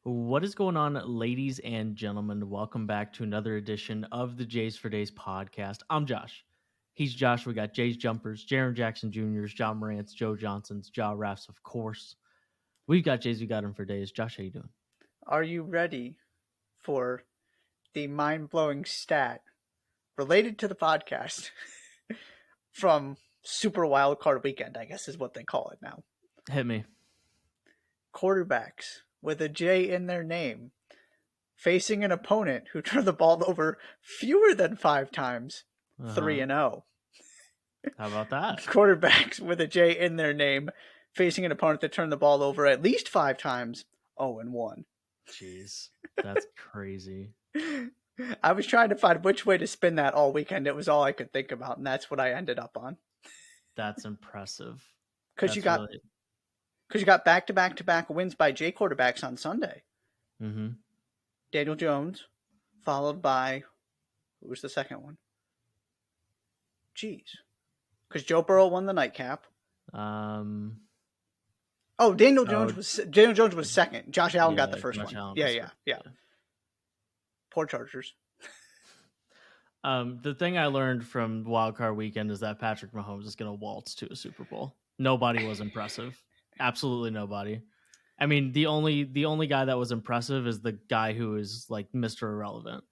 What is going on, ladies and gentlemen? Welcome back to another edition of the Jays for Days podcast. I'm Josh. He's Josh. We got Jay's Jumpers, Jaron Jackson Jr.'s, John Morant's, Joe Johnson's, Ja Raffs, of course. We've got Jays. We got him for days. Josh, how you doing? Are you ready for the mind-blowing stat related to the podcast from Super Wildcard Weekend, I guess is what they call it now. Hit me. Quarterbacks with a J in their name facing an opponent who turned the ball over fewer than 5 times, 3-0. How about that? Quarterbacks with a J in their name facing an opponent that turned the ball over at least 5 times, 0-1. Jeez, that's crazy. I was trying to find which way to spin that all weekend. It was all I could think about, and that's what I ended up on. That's impressive. Because you got back-to-back wins by J quarterbacks on Sunday. Mm-hmm. Daniel Jones, followed by who was the second one? Jeez, because Joe Burrow won the nightcap. Daniel Jones was second. Josh Allen got the first one. Yeah. Poor Chargers. The thing I learned from Wildcard Weekend is that Patrick Mahomes is going to waltz to a Super Bowl. Nobody was impressive. Absolutely nobody. I mean, the only guy that was impressive is the guy who is like Mr. Irrelevant.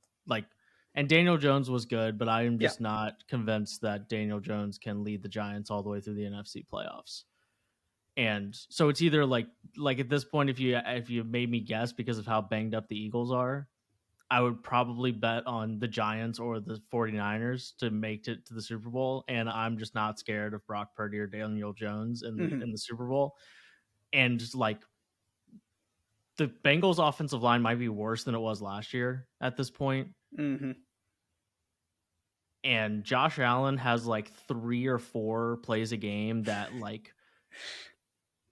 And Daniel Jones was good, but I am just not convinced that Daniel Jones can lead the Giants all the way through the NFC playoffs. And so it's either like at this point, if you made me guess because of how banged up the Eagles are, I would probably bet on the Giants or the 49ers to make it to the Super Bowl. And I'm just not scared of Brock Purdy or Daniel Jones in the Super Bowl. And just like the Bengals offensive line might be worse than it was last year at this point. Mm-hmm. And Josh Allen has like 3 or 4 plays a game that like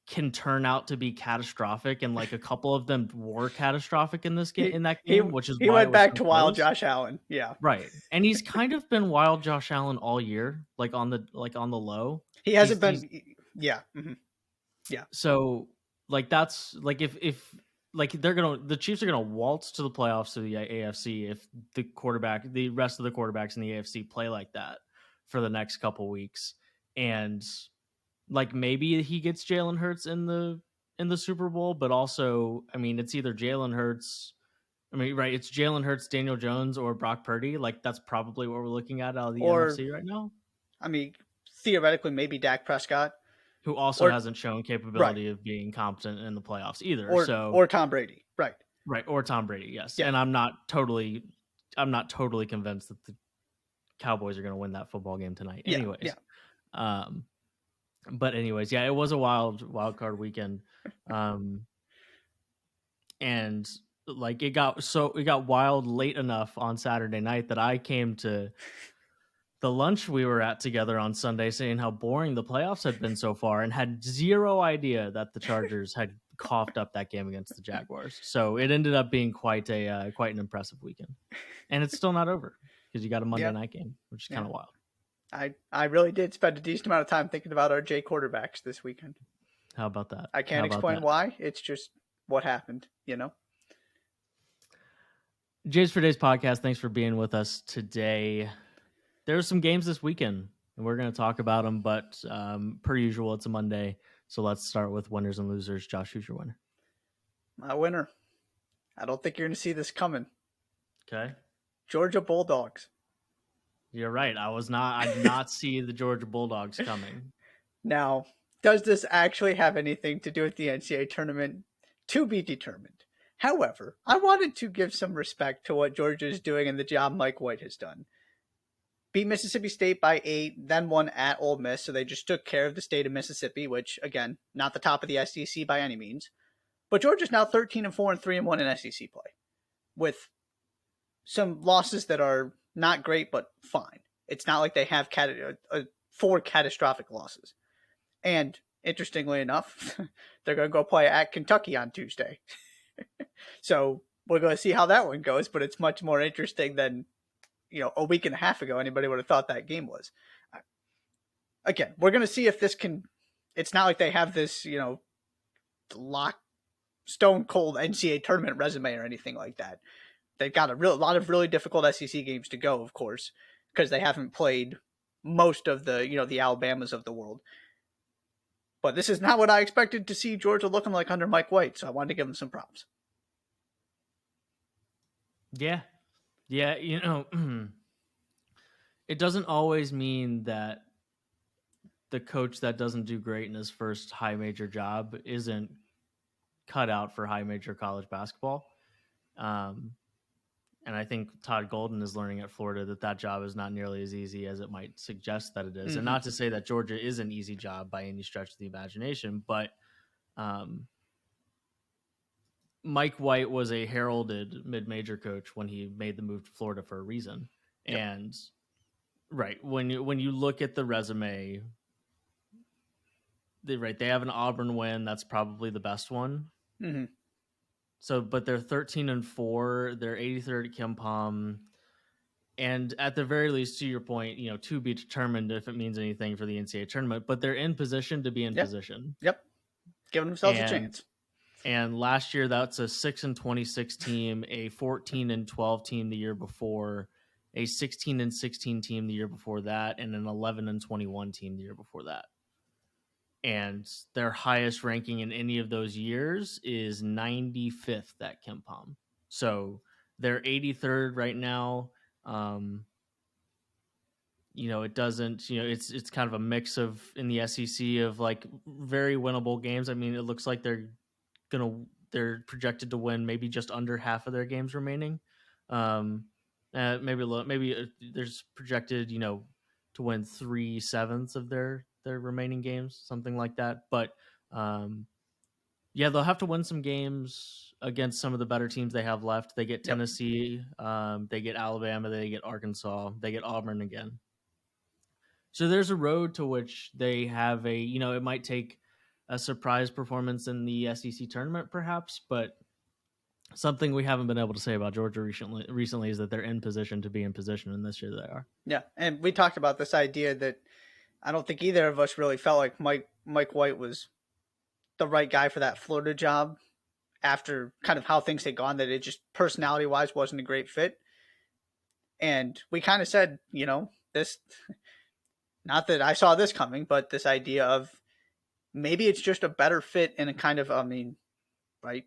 can turn out to be catastrophic, and like a couple of them were catastrophic in this game. Which is he why went back to wild Josh Allen. Yeah, right. And he's kind of been wild Josh Allen all year, like on the low. He hasn't been. Yeah. Mm-hmm. Yeah. So like that's like if like the Chiefs are gonna waltz to the playoffs to the AFC if the rest of the quarterbacks in the AFC play like that for the next couple weeks. And like maybe he gets Jalen Hurts in the Super Bowl, but also, I mean, it's either Jalen Hurts. I mean, right? It's Jalen Hurts, Daniel Jones, or Brock Purdy. Like that's probably what we're looking at out of the NFC right now. I mean, theoretically, maybe Dak Prescott, who also hasn't shown capability of being competent in the playoffs either. Or Tom Brady, right? Or Tom Brady, yes. Yeah. And I'm not totally convinced that the Cowboys are going to win that football game tonight. Yeah, anyways, But anyways, yeah, it was a wild card weekend. And like it got wild late enough on Saturday night that I came to the lunch we were at together on Sunday saying how boring the playoffs had been so far and had zero idea that the Chargers had coughed up that game against the Jaguars. So it ended up being quite an impressive weekend. And it's still not over because you got a Monday night game, which is kind of wild. I really did spend a decent amount of time thinking about our J quarterbacks this weekend. How about that? I can't explain why. It's just what happened, you know? Jays for Days podcast, thanks for being with us today. There's some games this weekend, and we're going to talk about them, but per usual, it's a Monday, so let's start with winners and losers. Josh, who's your winner? My winner. I don't think you're going to see this coming. Okay. Georgia Bulldogs. You're right. I did not see the Georgia Bulldogs coming. Now, does this actually have anything to do with the NCAA tournament? To be determined. However, I wanted to give some respect to what Georgia is doing and the job Mike White has done. Beat Mississippi State by 8, then won at Ole Miss, so they just took care of the state of Mississippi, which, again, not the top of the SEC by any means. But Georgia's now 13-4 and 3-1 in SEC play, with some losses that are not great, but fine. It's not like they have 4 catastrophic losses. And interestingly enough, they're going to go play at Kentucky on Tuesday. So we're going to see how that one goes, but it's much more interesting than, a week and a half ago anybody would have thought that game was. Again, we're going to see if this can. It's not like they have this, lock stone cold NCAA tournament resume or anything like that. They've got a lot of really difficult SEC games to go, of course, because they haven't played most of the the Alabamas of the world. But this is not what I expected to see Georgia looking like under Mike White, so I wanted to give him some props. Yeah. It doesn't always mean that the coach that doesn't do great in his first high major job isn't cut out for high major college basketball. And I think Todd Golden is learning at Florida that job is not nearly as easy as it might suggest that it is. Mm-hmm. And not to say that Georgia is an easy job by any stretch of the imagination, but Mike White was a heralded mid-major coach when he made the move to Florida for a reason. Yep. And right, when you look at the resume, they have an Auburn win. That's probably the best one. Mm-hmm. So, but they're 13-4. They're 83rd at KenPom. And at the very least, to your point, to be determined if it means anything for the NCAA tournament, but they're in position to be in position. Yep. Giving themselves a chance. And last year, that's a 6-26 team, a 14-12 team the year before, a 16-16 team the year before that, and an 11-21 team the year before that. And their highest ranking in any of those years is 95th at KenPom. So they're 83rd right now. It doesn't, it's kind of a mix of in the SEC of like very winnable games. I mean, it looks like they're projected to win maybe just under half of their games remaining. Maybe there's projected, to win 3/7 of their remaining games, something like that. But they'll have to win some games against some of the better teams they have left. They get Tennessee, they get Alabama, they get Arkansas, they get Auburn again. So there's a road to which they have it might take a surprise performance in the SEC tournament perhaps, but something we haven't been able to say about Georgia recently is that they're in position to be in position, and this year they are. Yeah, and we talked about this idea that I don't think either of us really felt like Mike White was the right guy for that Florida job after kind of how things had gone, that it just personality-wise wasn't a great fit. And we kind of said, this, not that I saw this coming, but this idea of maybe it's just a better fit in a kind of, right?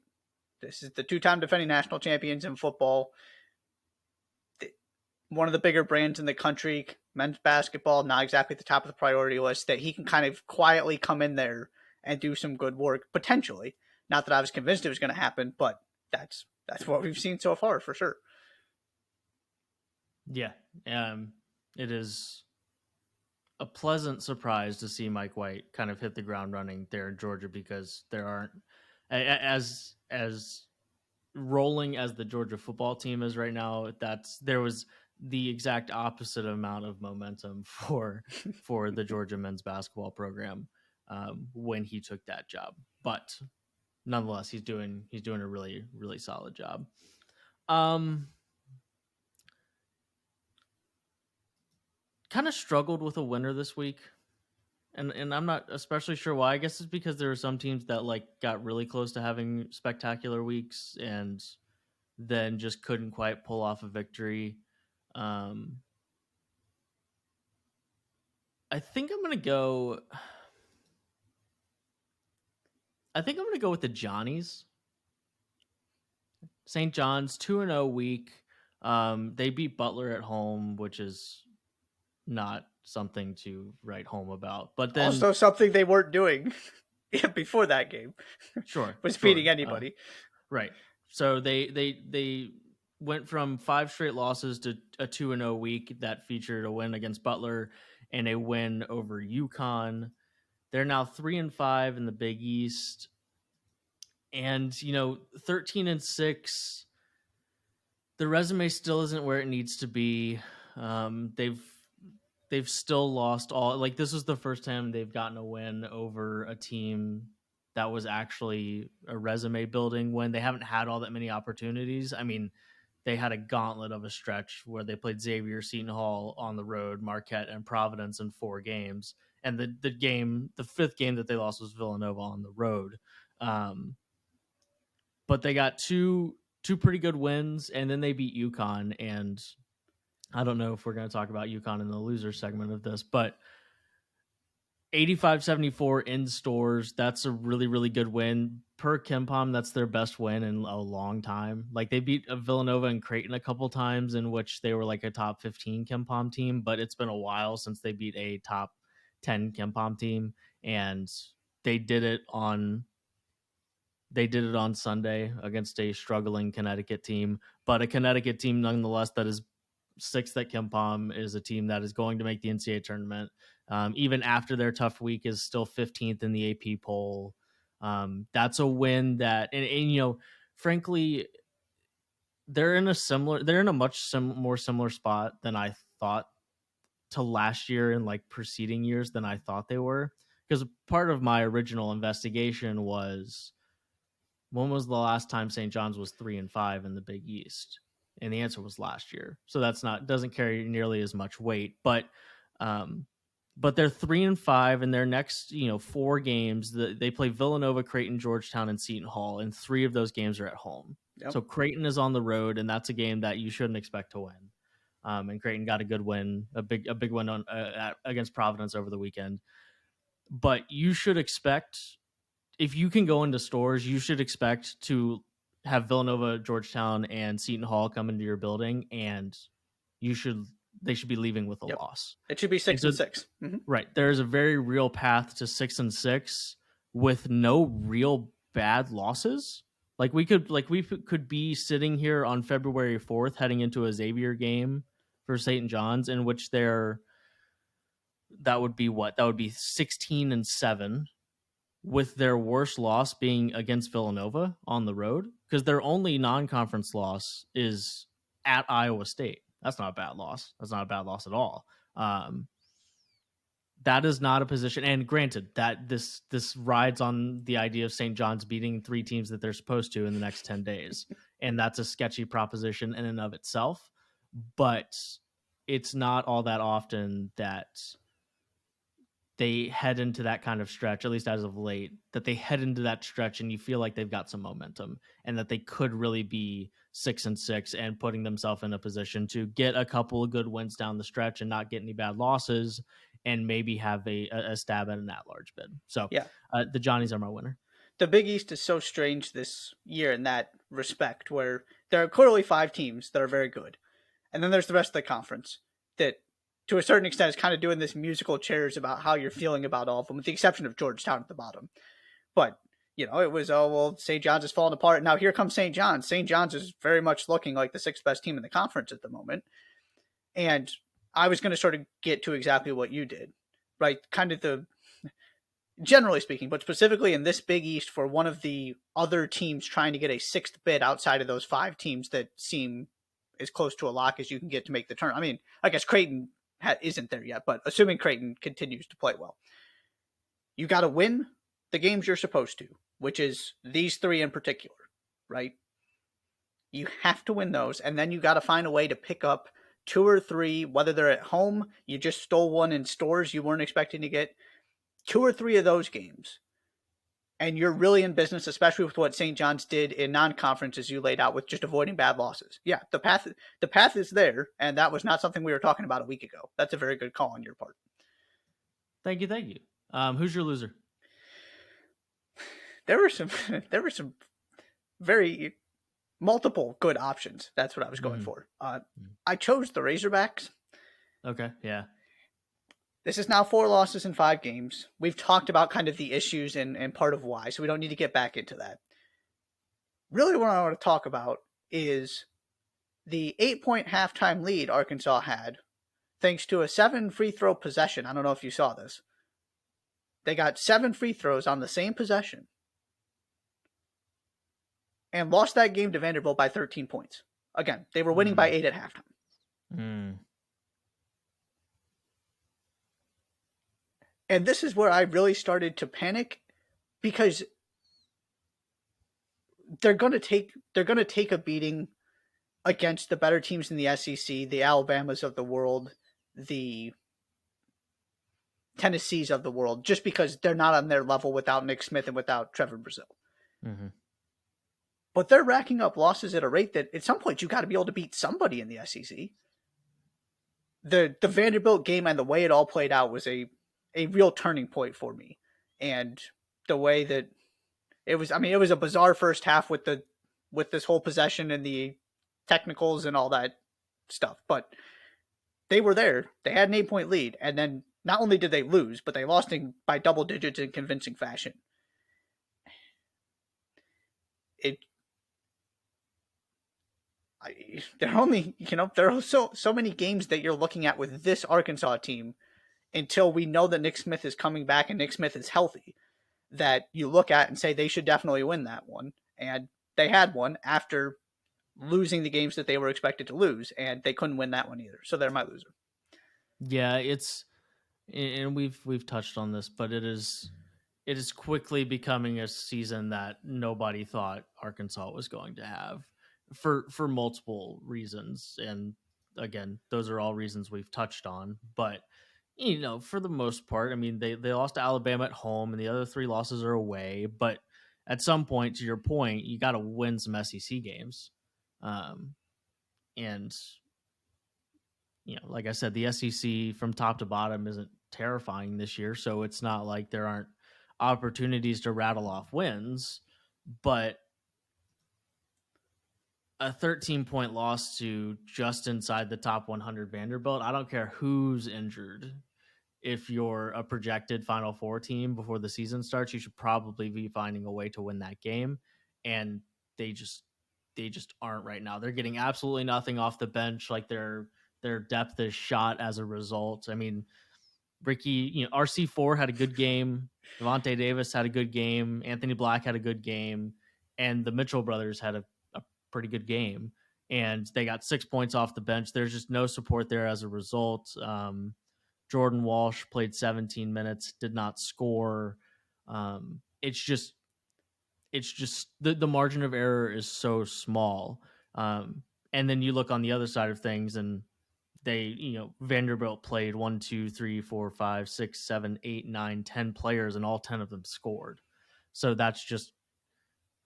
This is the two-time defending national champions in football. One of the bigger brands in the country, men's basketball, not exactly at the top of the priority list, that he can kind of quietly come in there and do some good work, potentially. Not that I was convinced it was going to happen, but that's what we've seen so far, for sure. Yeah, it is a pleasant surprise to see Mike White kind of hit the ground running there in Georgia, because there aren't, as rolling as the Georgia football team is right now, there was the exact opposite amount of momentum for the Georgia men's basketball program when he took that job. But nonetheless, he's doing a really, really solid job. Kind of struggled with a winner this week, and I'm not especially sure why. I guess it's because there were some teams that got really close to having spectacular weeks and then just couldn't quite pull off a victory. I think I'm gonna go with the Johnnies. St. John's 2-0 week. They beat Butler at home, which is not something to write home about, but then also something they weren't doing before that game. Sure, was beating anybody. Right. So they went from 5 straight losses to a 2-0 week that featured a win against Butler and a win over UConn. They're now 3-5 in the Big East, and 13-6. The resume still isn't where it needs to be. They've still lost all. This was the first time they've gotten a win over a team that was actually a resume building win. They haven't had all that many opportunities. I mean, they had a gauntlet of a stretch where they played Xavier, Seton Hall on the road, Marquette, and Providence in 4 games. And the 5th game that they lost was Villanova on the road. but they got two pretty good wins, and then they beat UConn. And I don't know if we're going to talk about UConn in the loser segment of this, but 85-74 in stores, that's a really, really good win. Per KenPom, that's their best win in a long time. Like, they beat Villanova and Creighton a couple times, in which they were like a top 15 KenPom team, but it's been a while since they beat a top 10 KenPom team, and they did it on Sunday against a struggling Connecticut team, but a Connecticut team nonetheless that is sixth at KenPom, is a team that is going to make the NCAA tournament. Even after their tough week, is still 15th in the AP poll. That's a win that, and frankly, they're in a much more similar spot than I thought to last year and like preceding years than I thought they were. Because part of my original investigation was, when was the last time St. John's was 3-5 in the Big East? And the answer was last year. So doesn't carry nearly as much weight, but they're 3-5 in their next, 4 games. They play Villanova, Creighton, Georgetown, and Seton Hall, and 3 of those games are at home. Yep. So Creighton is on the road, and that's a game that you shouldn't expect to win. And Creighton got a good win, a big win against Providence over the weekend. But you should expect, if you can go into stores, you should expect to have Villanova, Georgetown, and Seton Hall come into your building, and they should be leaving with a loss. It should be 6-6. Mm-hmm. Right. There's a very real path to 6-6 with no real bad losses. Like we could be sitting here on February 4th heading into a Xavier game for St. John's, in which that would be 16-7, with their worst loss being against Villanova on the road, because their only non-conference loss is at Iowa State. That's not a bad loss. That's not a bad loss at all. That is not a position. And granted, that this rides on the idea of St. John's beating 3 teams that they're supposed to in the next 10 days. And that's a sketchy proposition in and of itself. But it's not all that often that they head into that kind of stretch, at least as of late, that they head into that stretch and you feel like they've got some momentum, and that they could really be 6-6 and putting themselves in a position to get a couple of good wins down the stretch and not get any bad losses, and maybe have a stab at an at-large bid. So yeah, the Johnnies are my winner. The Big East is so strange this year in that respect, where there are clearly 5 teams that are very good, and then there's the rest of the conference that, to a certain extent, is kind of doing this musical chairs about how you're feeling about all of them, with the exception of Georgetown at the bottom. But, it was, St. John's is falling apart. Now here comes St. John's. St. John's is very much looking like the 6th best team in the conference at the moment. And I was going to sort of get to exactly what you did, right? Kind of generally speaking, but specifically in this Big East, for one of the other teams trying to get a 6th bid outside of those 5 teams that seem as close to a lock as you can get to make the turn. I mean, I guess Creighton isn't there yet, but assuming Creighton continues to play well, you got to win the games you're supposed to, which is these 3 in particular, right? You have to win those, and then you got to find a way to pick up 2 or 3, whether they're at home, you just stole one in stores you weren't expecting to get, 2 or 3 of those games, and you're really in business, especially with what St. John's did in non-conference, as you laid out, with just avoiding bad losses. Yeah, the path is there, and that was not something we were talking about a week ago. That's a very good call on your part. Thank you. Who's your loser? There were some very multiple good options. That's what I was going for. I chose the Razorbacks. Okay, yeah. This is now 4 losses in 5 games. We've talked about kind of the issues and part of why, so we don't need to get back into that. Really what I want to talk about is the 8-point halftime lead Arkansas had, thanks to a 7 free throw possession. I don't know if you saw this. They got 7 free throws on the same possession and lost that game to Vanderbilt by 13 points. Again, they were winning by 8 at halftime. And this is where I really started to panic, because they're going to take a beating against the better teams in the SEC, the Alabamas of the world, the Tennessees of the world, just because they're not on their level without Nick Smith and without Trevor Brazile. Mm-hmm. but they're racking up losses at a rate that at some point you got to be able to beat somebody in the SEC. The Vanderbilt game and the way it all played out was a real turning point for me, and the way that it was. I mean, it was a bizarre first half with this whole possession and the technicals and all that stuff, but they were there. They had an 8-point lead, and then not only did they lose, but they lost by double digits in convincing fashion. There are only, there are so many games that you're looking at with this Arkansas team until we know that Nick Smith is coming back and Nick Smith is healthy, that you look at and say they should definitely win that one. And they had one after losing the games that they were expected to lose, and they couldn't win that one either. So they're my loser. Yeah, and we've touched on this, but it is quickly becoming a season that nobody thought Arkansas was going to have for multiple reasons. And again, those are all reasons we've touched on, but for the most part, I mean, they lost to Alabama at home and the other 3 losses are away, but at some point, to your point, you got to win some SEC games. And like I said, the SEC from top to bottom isn't terrifying this year, so it's not like there aren't opportunities to rattle off wins, but a 13-point loss to just inside the top 100 Vanderbilt, I don't care who's injured. If you're a projected Final Four team before the season starts, you should probably be finding a way to win that game, and they just aren't right now. They're getting absolutely nothing off the bench. Like their depth is shot as a result. I mean, Ricky, RC4 had a good game. Devontae Davis had a good game. Anthony Black had a good game. And the Mitchell brothers had a pretty good game. And they got 6 points off the bench. There's just no support there as a result. Jordan Walsh played 17 minutes, did not score. It's just the margin of error is so small. And then you look on the other side of things and Vanderbilt played 1, 2, 3, 4, 5, 6, 7, 8, 9, 10 players, and all 10 of them scored. So that's just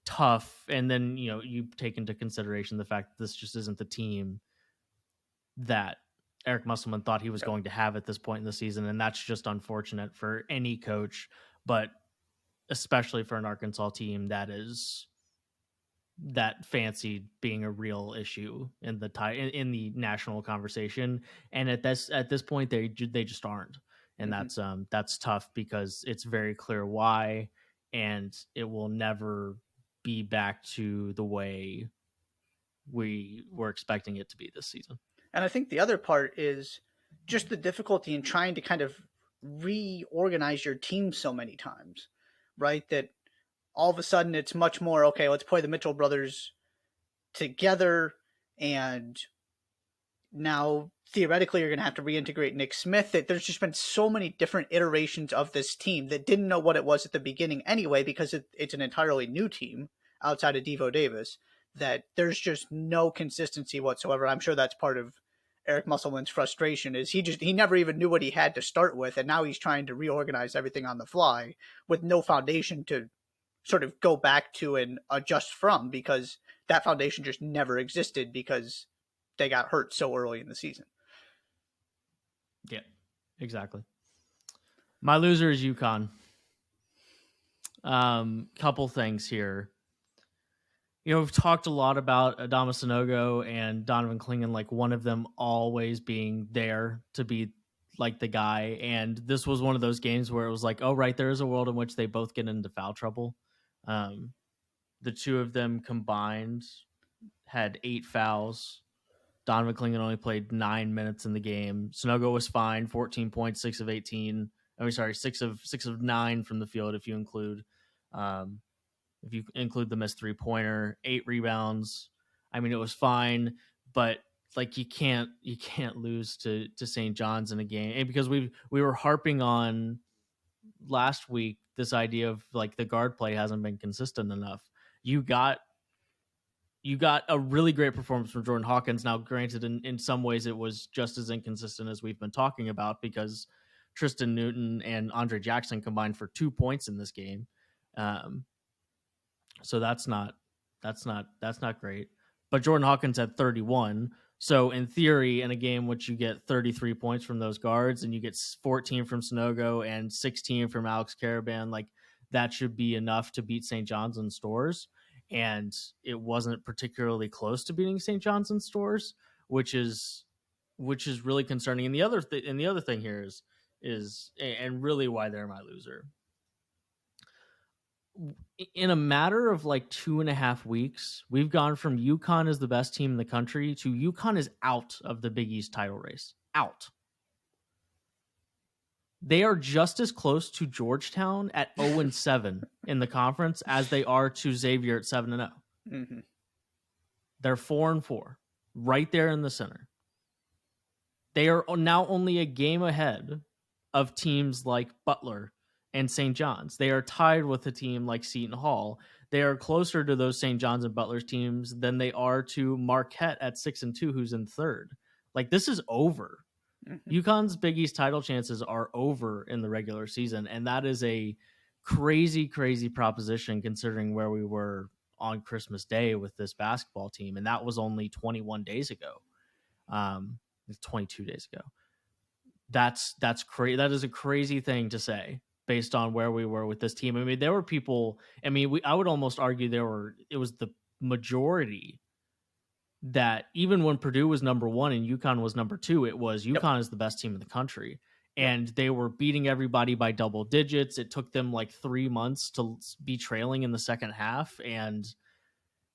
tough. And then, you take into consideration the fact that this just isn't the team that Eric Musselman thought he was going to have at this point in the season. And that's just unfortunate for any coach, but especially for an Arkansas team that fancied being a real issue in the national conversation. And at this point, they just aren't. And that's tough because it's very clear why, and it will never be back to the way we were expecting it to be this season. And I think the other part is just the difficulty in trying to kind of reorganize your team so many times, right? That all of a sudden it's much more, okay, let's play the Mitchell brothers together. And now theoretically you're going to have to reintegrate Nick Smith. That there's just been so many different iterations of this team that didn't know what it was at the beginning anyway, because it's an entirely new team outside of Devo Davis, that there's just no consistency whatsoever. I'm sure that's part of Eric Musselman's frustration is he never even knew what he had to start with. And now he's trying to reorganize everything on the fly with no foundation to sort of go back to and adjust from, because that foundation just never existed because they got hurt so early in the season. Yeah, exactly. My loser is UConn. Couple things here. We've talked a lot about Adama Sanogo and Donovan Clingan, like one of them always being there to be like the guy. And this was one of those games where it was like, oh, right, there is a world in which they both get into foul trouble. The two of them combined had 8 fouls. Donovan Clingan only played 9 minutes in the game. Sanogo was fine, 14 points, 6 of 18. I mean, sorry, 6 of 9 from the field if you include the missed 3-pointer, 8 rebounds. I mean, it was fine, but like you can't lose to St. John's in a game. And because we were harping on last week this idea of like the guard play hasn't been consistent enough. You got a really great performance from Jordan Hawkins. Now, granted, in some ways it was just as inconsistent as we've been talking about, because Tristan Newton and Andre Jackson combined for 2 points in this game. So that's not That's not great. But Jordan Hawkins had 31. So in theory, in a game which you get 33 points from those guards and you get 14 from Sonogo and 16 from Alex Caravan, like that should be enough to beat St. John's and Stores. And it wasn't particularly close to beating St. John's and Stores, which is really concerning. And the other thing here is and really why they're my loser. In a matter of like 2.5 weeks, we've gone from UConn is the best team in the country to UConn is out of the Big East title race. Out. They are just as close to Georgetown at 0-7 in the conference as they are to Xavier at 7-0. Mm-hmm. They're 4-4, right there in the center. They are now only a game ahead of teams like Butler and St. John's. They are tied with a team like Seton Hall. They are closer to those St. John's and Butler's teams than they are to Marquette at 6-2, who's in third. Like, this is over. Mm-hmm. UConn's Big East title chances are over in the regular season, and that is a crazy, crazy proposition considering where we were on Christmas Day with this basketball team, and that was only 21 days ago. 22 days ago. That's crazy. That is a crazy thing to say based on where we were with this team. I mean, there were people. I mean, I would almost argue it was the majority that even when Purdue was number 1 and UConn was number 2, it was UConn is the best team in the country, and they were beating everybody by double digits. It took them like 3 months to be trailing in the second half, and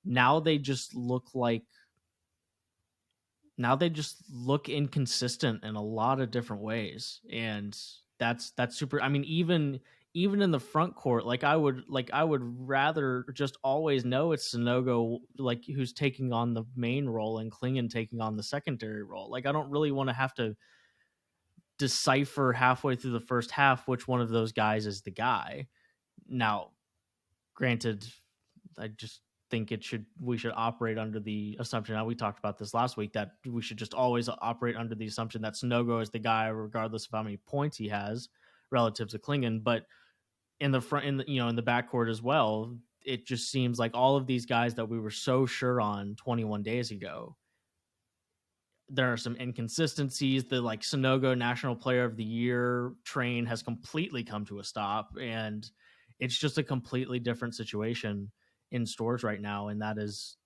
now they just look inconsistent in a lot of different ways, and that's super. I mean, even in the front court, I would rather just always know it's Sonogo who's taking on the main role and Klingon taking on the secondary role. I don't really want to have to decipher halfway through the first half which one of those guys is the guy. Now, granted, I just think we should operate under the assumption. Now, we talked about this last week, that we should just always operate under the assumption that Sonogo is the guy regardless of how many points he has relative to Klingon. But in the front, in the backcourt as well, it just seems like all of these guys that we were so sure on 21 days ago, there are some inconsistencies. The Sonogo National Player of the Year train has completely come to a stop, and it's just a completely different situation in Stores right now, and that is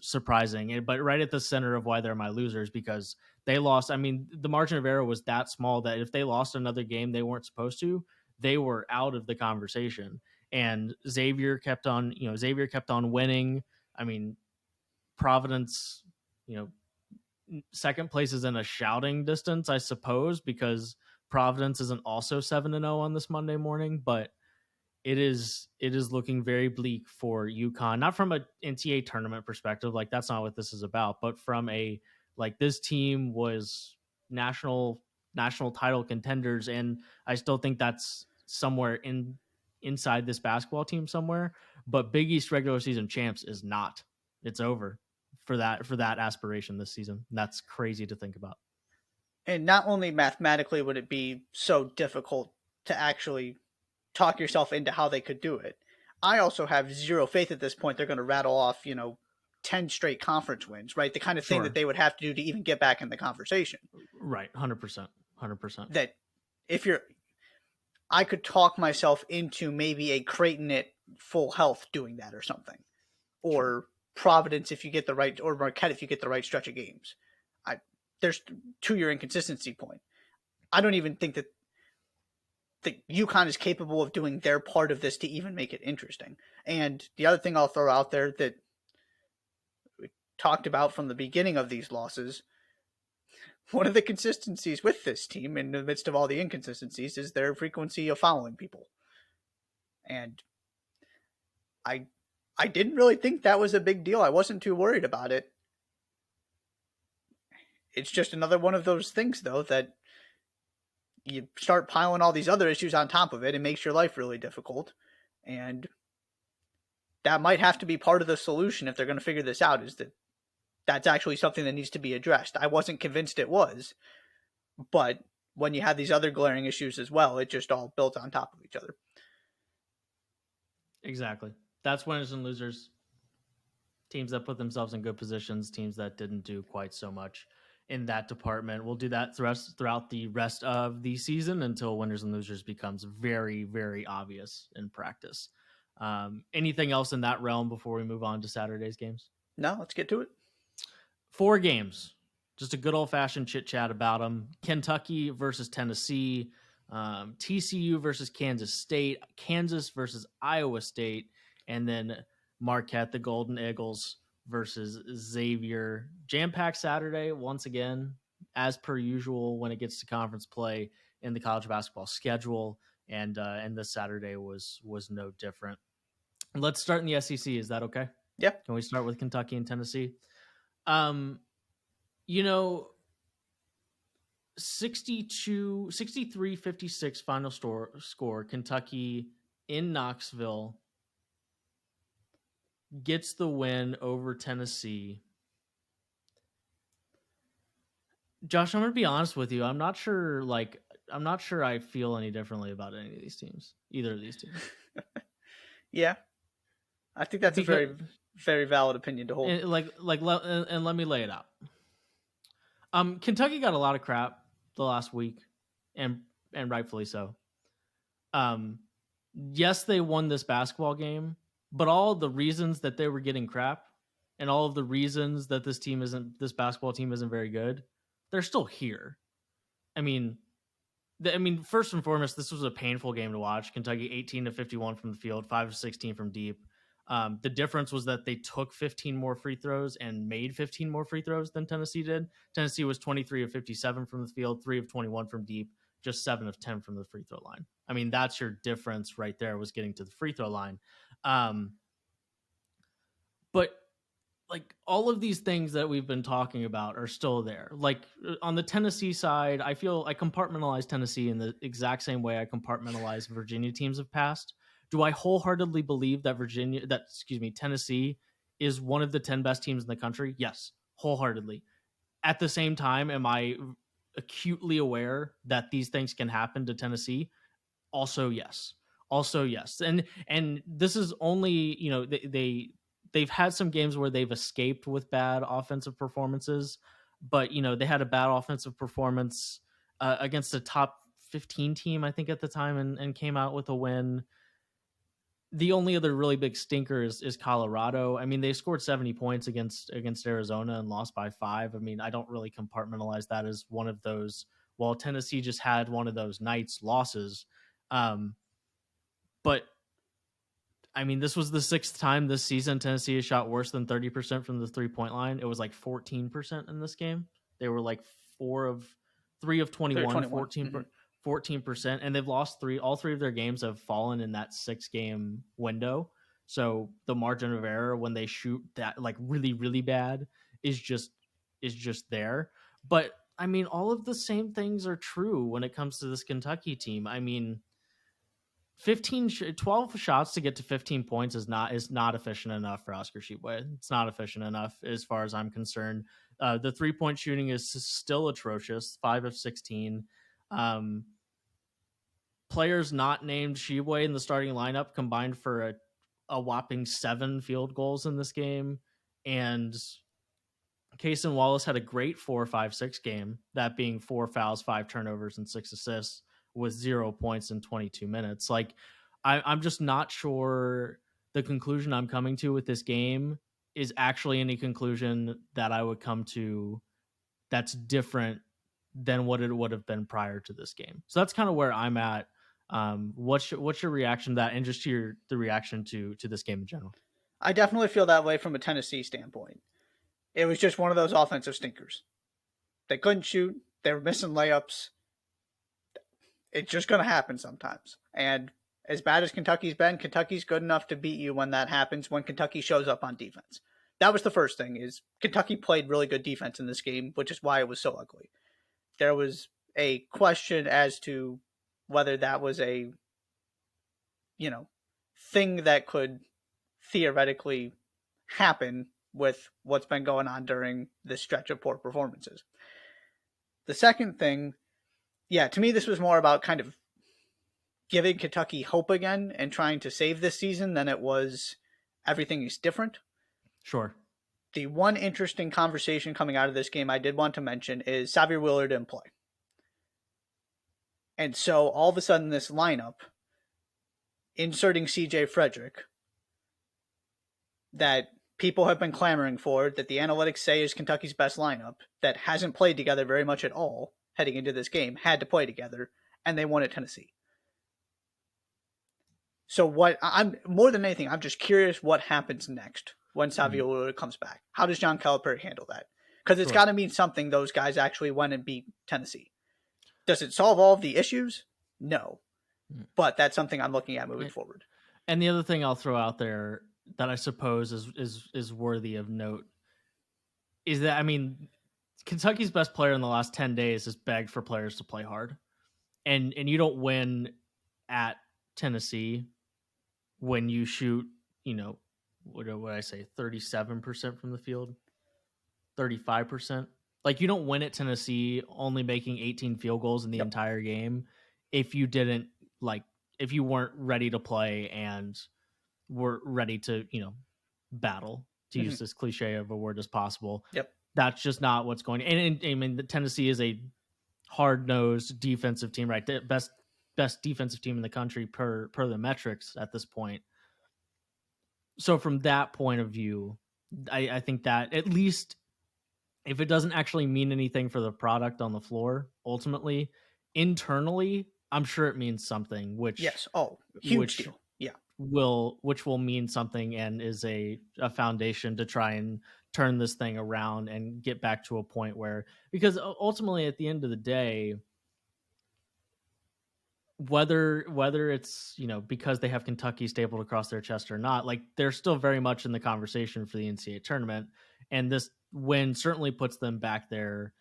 surprising. But right at the center of why they're my losers, because they lost. I mean, the margin of error was that small that if they lost another game they weren't supposed to, they were out of the conversation. And Xavier kept on winning. I mean, Providence, second place is in a shouting distance, I suppose, because Providence isn't also 7-0 on this Monday morning, but it is looking very bleak for UConn, not from a NCAA tournament perspective. That's not what this is about, but from a, this team was national title contenders. And I still think that's somewhere inside this basketball team somewhere, but Big East regular season champs is not. It's over for that aspiration this season. That's crazy to think about. And not only mathematically would it be so difficult to actually talk yourself into how they could do it, I also have zero faith at this point they're going to rattle off 10 straight conference wins, right? The kind of thing that they would have to do to even get back in the conversation. Right. 100%. That I could talk myself into maybe a Creighton at full health doing that or something, or Providence if you get the right, or Marquette if you get the right stretch of games. There's to your inconsistency point, I don't even think that UConn is capable of doing their part of this to even make it interesting. And the other thing I'll throw out there that we talked about from the beginning of these losses, one of the consistencies with this team in the midst of all the inconsistencies is their frequency of fouling people. And I didn't really think that was a big deal. I wasn't too worried about it. It's just another one of those things, though, that you start piling all these other issues on top of it and makes your life really difficult. And that might have to be part of the solution if they're going to figure this out, is that that's actually something that needs to be addressed. I wasn't convinced it was, but when you have these other glaring issues as well, it just all built on top of each other. Exactly. That's winners and losers. Teams that put themselves in good positions, teams that didn't do quite so much in that department. We'll do that throughout the rest of the season until winners and losers becomes very, very obvious in practice. Anything else in that realm before we move on to Saturday's games? No, let's get to it. 4 games. Just a good old-fashioned chit-chat about them. Kentucky versus Tennessee, TCU versus Kansas State, Kansas versus Iowa State, and then Marquette, the Golden Eagles versus Xavier. Jam-packed Saturday, once again, as per usual when it gets to conference play in the college basketball schedule, and this Saturday was no different. Let's start in the SEC. Is that okay? Yeah. Can we start with Kentucky and Tennessee? 63-56 final score. Kentucky in Knoxville gets the win over Tennessee. Josh, I'm going to be honest with you. I'm not sure I feel any differently about any of these teams. Either of these teams. Yeah. I think that's a very, very valid opinion to hold. And let me lay it out. Kentucky got a lot of crap the last week, and rightfully so. Yes, they won this basketball game, but all the reasons that they were getting crap, and all of the reasons that this basketball team isn't very good, they're still here. I mean, first and foremost, this was a painful game to watch. Kentucky 18-51 from the field, 5-16 from deep. The difference was that they took 15 more free throws and made 15 more free throws than Tennessee did. Tennessee was 23 of 57 from the field, 3 of 21 from deep, just 7 of 10 from the free throw line. I mean, that's your difference right there, was getting to the free throw line. But like, all of these things that we've been talking about are still there. Like, on the Tennessee side, I feel I compartmentalize Tennessee in the exact same way I compartmentalize Virginia teams of past. Do I wholeheartedly believe that Tennessee is one of the 10 best teams in the country? Yes, wholeheartedly. At the same time, am I acutely aware that these things can happen to Tennessee? Also, yes. And this is only, they've had some games where they've escaped with bad offensive performances, but they had a bad offensive performance against a top 15 team, I think, at the time, and came out with a win. The only other really big stinker is Colorado. I mean, they scored 70 points against Arizona and lost by 5. I mean, I don't really compartmentalize that as one of those. Well, Tennessee just had one of those nights losses. But I mean, this was the 6th time this season Tennessee has shot worse than 30% from the 3-point line. It was like 14% in this game. They were like 3 of 21, 14%, and they've lost 3. All 3 of their games have fallen in that 6-game window. So the margin of error when they shoot that like really, really bad is just there. But I mean, all of the same things are true when it comes to this Kentucky team. I mean, 12 shots to get to 15 points is not efficient enough for Oscar Tshiebwe. It's not efficient enough as far as I'm concerned. The 3-point shooting is still atrocious, 5 of 16. Players not named Tshiebwe in the starting lineup combined for a whopping 7 field goals in this game. And Cason Wallace had a great 4-5-6 game, that being 4 fouls, 5 turnovers, and 6 assists, with 0 points in 22 minutes. Like, I'm just not sure the conclusion I'm coming to with this game is actually any conclusion that I would come to that's different than what it would have been prior to this game. So that's kind of where I'm at. What's your reaction to that, and just the reaction to this game in general? I definitely feel that way from a Tennessee standpoint. It was just one of those offensive stinkers. They couldn't shoot. They were missing layups. It's just going to happen sometimes. And as bad as Kentucky's been, Kentucky's good enough to beat you when that happens, when Kentucky shows up on defense. That was the first thing, is Kentucky played really good defense in this game, which is why it was so ugly. There was a question as to whether that was a, thing that could theoretically happen with what's been going on during this stretch of poor performances. The second thing, to me, this was more about kind of giving Kentucky hope again and trying to save this season than it was everything is different. Sure. The one interesting conversation coming out of this game I did want to mention is Xavier Wheeler didn't play. And so all of a sudden this lineup, inserting CJ Frederick, that people have been clamoring for, that the analytics say is Kentucky's best lineup, that hasn't played together very much at all heading into this game, had to play together, and they won at Tennessee. So what I'm more than anything, I'm just curious what happens next when Xavier Wheeler comes back. How does John Calipari handle that? Because it's got to mean something those guys actually went and beat Tennessee. Does it solve all of the issues? No. But that's something I'm looking at moving forward. And the other thing I'll throw out there that I suppose is worthy of note is that, I mean, Kentucky's best player in the last 10 days has begged for players to play hard. And you don't win at Tennessee when you shoot, what I say, 37% from the field, 35%. Like, you don't win at Tennessee only making 18 field goals in the entire game if you didn't, if you weren't ready to play and were ready to, battle, to use this cliche of a word as possible. Yep. That's just not what's going on. And I mean, the Tennessee is a hard-nosed defensive team, right? The best defensive team in the country per the metrics at this point. So from that point of view, I think that at least if it doesn't actually mean anything for the product on the floor, ultimately, internally, I'm sure it means something, which huge deal. Yeah. Which will mean something and is a foundation to try and turn this thing around and get back to a point where, because ultimately at the end of the day, whether it's, because they have Kentucky stapled across their chest or not, like, they're still very much in the conversation for the NCAA tournament. And this win certainly puts them back there,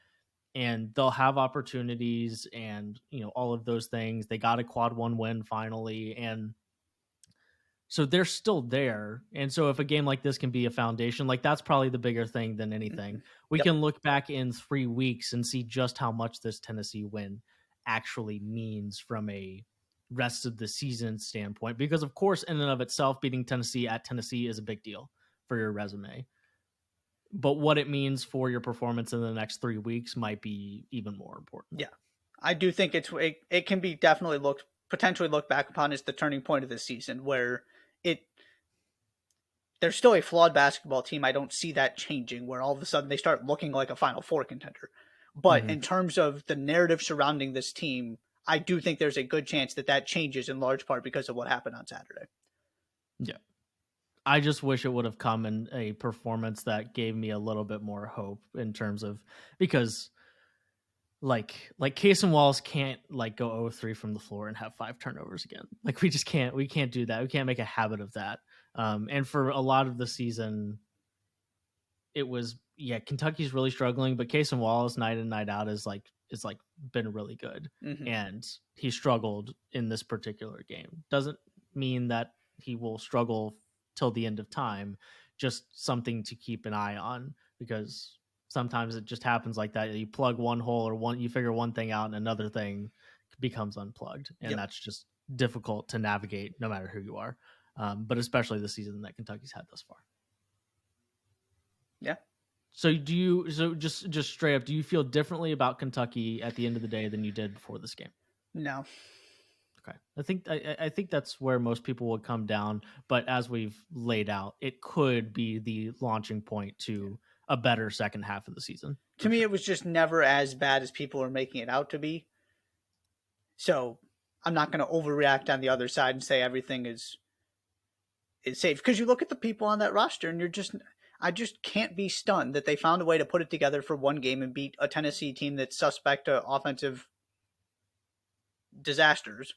and they'll have opportunities and, all of those things. They got a quad one win finally. And so they're still there. And so if a game like this can be a foundation, like, that's probably the bigger thing than anything. We can look back in 3 weeks and see just how much this Tennessee win actually means from a rest of the season standpoint, because of course, in and of itself, beating Tennessee at Tennessee is a big deal for your resume, but what it means for your performance in the next 3 weeks might be even more important. Yeah, I do think it can be definitely potentially looked back upon as the turning point of this season, where they're still a flawed basketball team. I don't see that changing, where all of a sudden they start looking like a Final Four contender. But in terms of the narrative surrounding this team, I do think there's a good chance that changes in large part because of what happened on Saturday. Yeah. I just wish it would have come in a performance that gave me a little bit more hope in terms of, because like Casey Wallace can't go 0-3 from the floor and have 5 turnovers again. Like, we can't do that. We can't make a habit of that. And for a lot of the season, it was, Kentucky's really struggling, but Casey Wallace night in, night out is been really good. And he struggled in this particular game. Doesn't mean that he will struggle till the end of time, just something to keep an eye on, because sometimes it just happens like that. You plug one hole or you figure one thing out and another thing becomes unplugged. And that's just difficult to navigate no matter who you are. But especially the season that Kentucky's had thus far. Yeah. So just straight up, do you feel differently about Kentucky at the end of the day than you did before this game? No. Okay. I think that's where most people would come down, but as we've laid out, it could be the launching point to a better second half of the season. To me, it was just never as bad as people are making it out to be. So I'm not going to overreact on the other side and say everything is safe, because you look at the people on that roster and I just can't be stunned that they found a way to put it together for one game and beat a Tennessee team that's suspect to offensive disasters.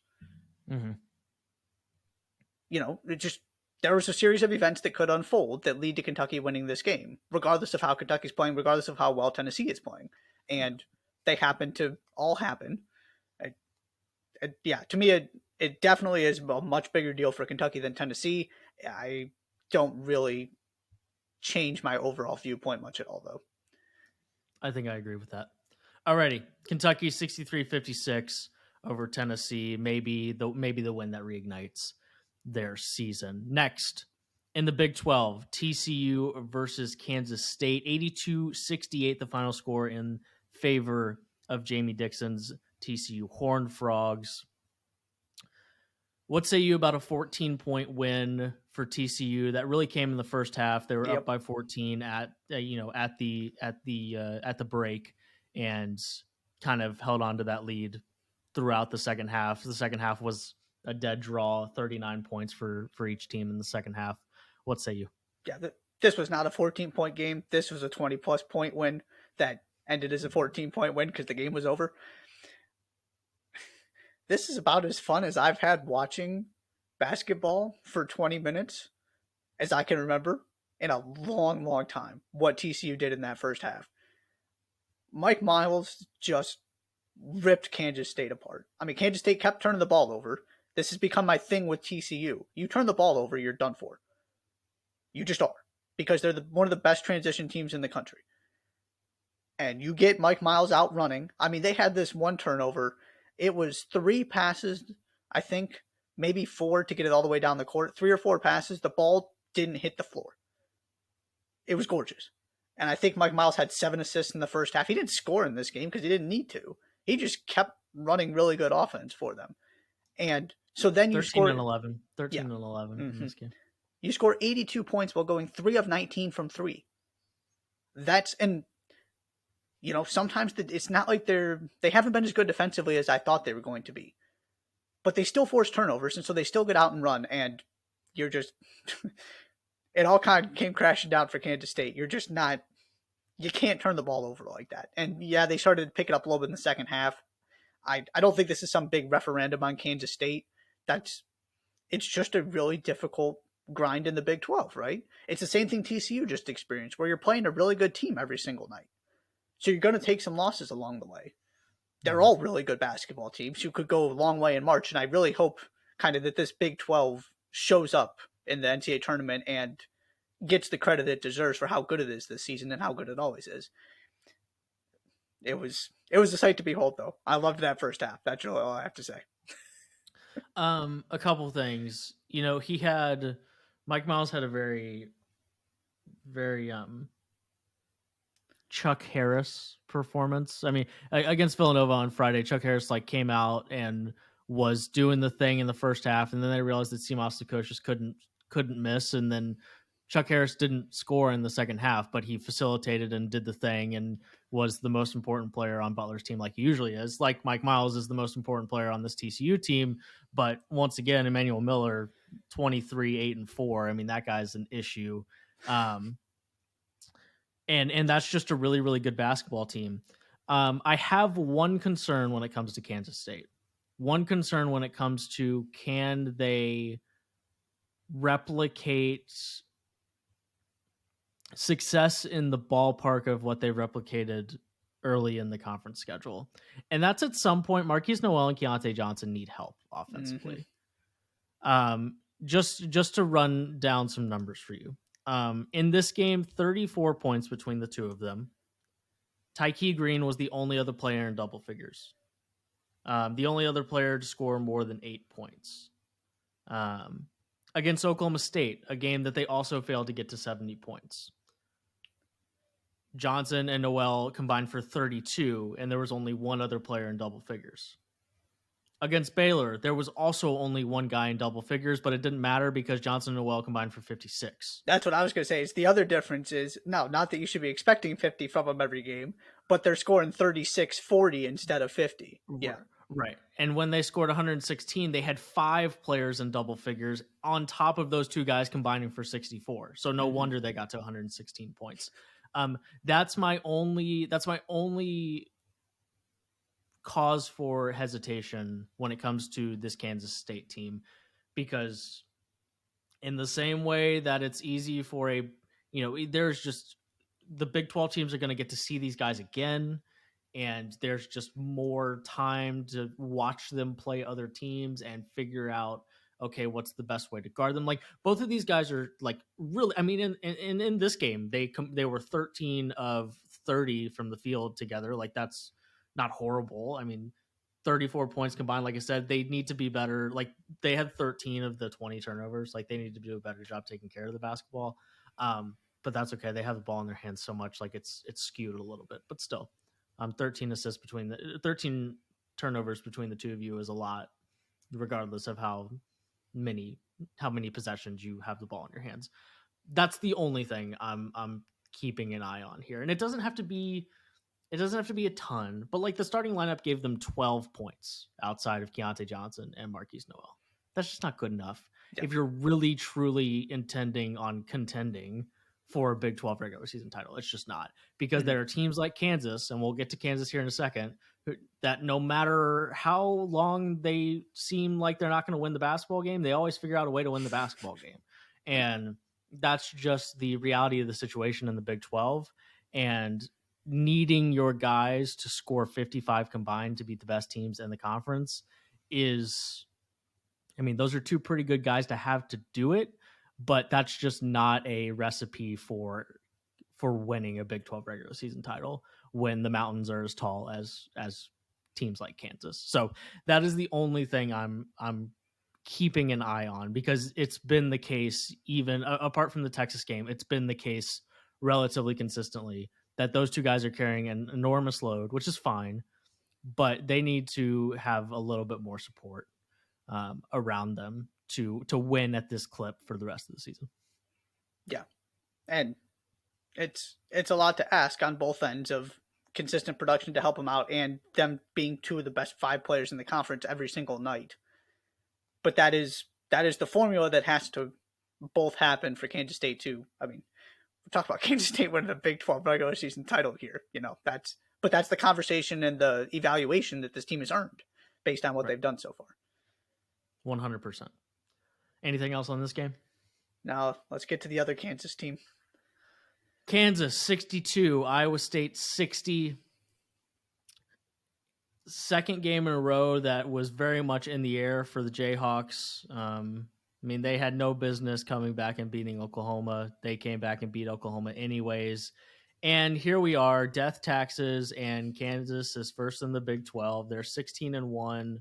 There was a series of events that could unfold that lead to Kentucky winning this game, regardless of how Kentucky's playing, regardless of how well Tennessee is playing. And they happen to all happen. To me, it definitely is a much bigger deal for Kentucky than Tennessee. I don't really change my overall viewpoint much at all, though. I think I agree with that. Alrighty, Kentucky 63-56 over Tennessee. Maybe the win that reignites their season. Next, In the Big 12, TCU versus Kansas State, 82-68 the final score in favor of Jamie Dixon's TCU Horned Frogs. What say you about a 14-point win for TCU that really came in the first half? They were up by 14 at the break and kind of held on to that lead throughout the second half. The second half was a dead draw, 39 points for each team in the second half. What say you? Yeah, this was not a 14-point game. This was a 20-plus point win that ended as a 14-point win because the game was over. This is about as fun as I've had watching basketball for 20 minutes as I can remember in a long, long time, what TCU did in that first half. Mike Miles just ripped Kansas State apart. I mean, Kansas State kept turning the ball over. This has become my thing with TCU. You turn the ball over, you're done for. You just are. Because they're one of the best transition teams in the country. And you get Mike Miles out running. I mean, they had this one turnover. It was 3 passes, I think, maybe 4 to get it all the way down the court. 3 or 4 passes. The ball didn't hit the floor. It was gorgeous. And I think Mike Miles had 7 assists in the first half. He didn't score in this game because he didn't need to. He just kept running really good offense for them. And so then you 13 scored... and 11. 13 and 11 in this game. You score 82 points while going 3 of 19 from 3. That's... And, you know, sometimes it's not like they haven't been as good defensively as I thought they were going to be. But they still force turnovers, and so they still get out and run, and you're just... it all kind of came crashing down for Kansas State. You're just not... You can't turn the ball over like that. And yeah, they started to pick it up a little bit in the second half. I don't think this is some big referendum on Kansas State. It's just a really difficult grind in the Big 12, right? It's the same thing TCU just experienced, where you're playing a really good team every single night. So you're going to take some losses along the way. They're all really good basketball teams who could go a long way in March, and I really hope kind of that this Big 12 shows up in the NCAA tournament and gets the credit it deserves for how good it is this season and how good it always is. It was a sight to behold, though. I loved that first half. That's really all I have to say. A couple things. You know, Mike Miles had a very, very Chuck Harris performance. I mean, against Villanova on Friday, Chuck Harris came out and was doing the thing in the first half, and then they realized that Seamoss, the coach, just couldn't miss, and then Chuck Harris didn't score in the second half, but he facilitated and did the thing and was the most important player on Butler's team like he usually is. Like Mike Miles is the most important player on this TCU team, but once again, Emmanuel Miller, 23, 8-4. I mean, that guy's an issue. And that's just a really, really good basketball team. I have one concern when it comes to Kansas State. One concern when it comes to, can they replicate success in the ballpark of what they replicated early in the conference schedule? And that's at some point, Marquise Noel and Keontae Johnson need help offensively. Just to run down some numbers for you. In this game, 34 points between the two of them. Tyke Green was the only other player in double figures. The only other player to score more than 8 points. Against Oklahoma State, a game that they also failed to get to 70 points. Johnson and Noel combined for 32, and there was only one other player in double figures. Against Baylor, there was also only one guy in double figures, but it didn't matter because Johnson and Noel combined for 56. That's what I was going to say. Is the other difference is, no, not that you should be expecting 50 from them every game, but they're scoring 36-40 instead of 50. Yeah. Right. And when they scored 116, they had 5 players in double figures on top of those 2 guys combining for 64. So no wonder they got to 116 points. That's my only cause for hesitation when it comes to this Kansas State team, because in the same way that it's easy for there's just the Big 12 teams are going to get to see these guys again, and there's just more time to watch them play other teams and figure out, okay, what's the best way to guard them? Like, both of these guys are really, I mean, in this game, they were 13 of 30 from the field together. Like, that's not horrible. I mean, 34 points combined. Like I said, they need to be better. Like they had 13 of the 20 turnovers. Like they need to do a better job taking care of the basketball. But that's okay. They have the ball in their hands so much, like it's skewed a little bit, but still, 13 assists between the 13 turnovers between the two of you is a lot, regardless of how many possessions you have the ball in your hands. That's the only thing I'm keeping an eye on here, and it doesn't have to be a ton, but like the starting lineup gave them 12 points outside of Keontae Johnson and Marquise Noel. That's just not good enough. Yeah. If you're really truly intending on contending for a Big 12 regular season title, it's just not, because there are teams like Kansas, and we'll get to Kansas here in a second, that no matter how long they seem like they're not going to win the basketball game, they always figure out a way to win the basketball game. And that's just the reality of the situation in the Big 12. And needing your guys to score 55 combined to beat the best teams in the conference is, I mean, those are two pretty good guys to have to do it, but that's just not a recipe for winning a Big 12 regular season title when the mountains are as tall as teams like Kansas. So that is the only thing I'm keeping an eye on, because it's been the case, even apart from the Texas game, it's been the case relatively consistently that those two guys are carrying an enormous load, which is fine, but they need to have a little bit more support around them to win at this clip for the rest of the season. Yeah. And it's a lot to ask on both ends of consistent production to help them out, and them being two of the best 5 players in the conference every single night. But that is the formula that has to both happen for Kansas State too. I mean, we talk about Kansas State winning the Big 12 regular season title here. That's the conversation and the evaluation that this team has earned based on what they've done so far. 100%. Anything else on this game? Now let's get to the other Kansas team. Kansas 62, Iowa State 60. Second game in a row that was very much in the air for the Jayhawks. I mean, they had no business coming back and beating Oklahoma. They came back and beat Oklahoma anyways. And here we are, death taxes, and Kansas is first in the Big 12. They're 16-1.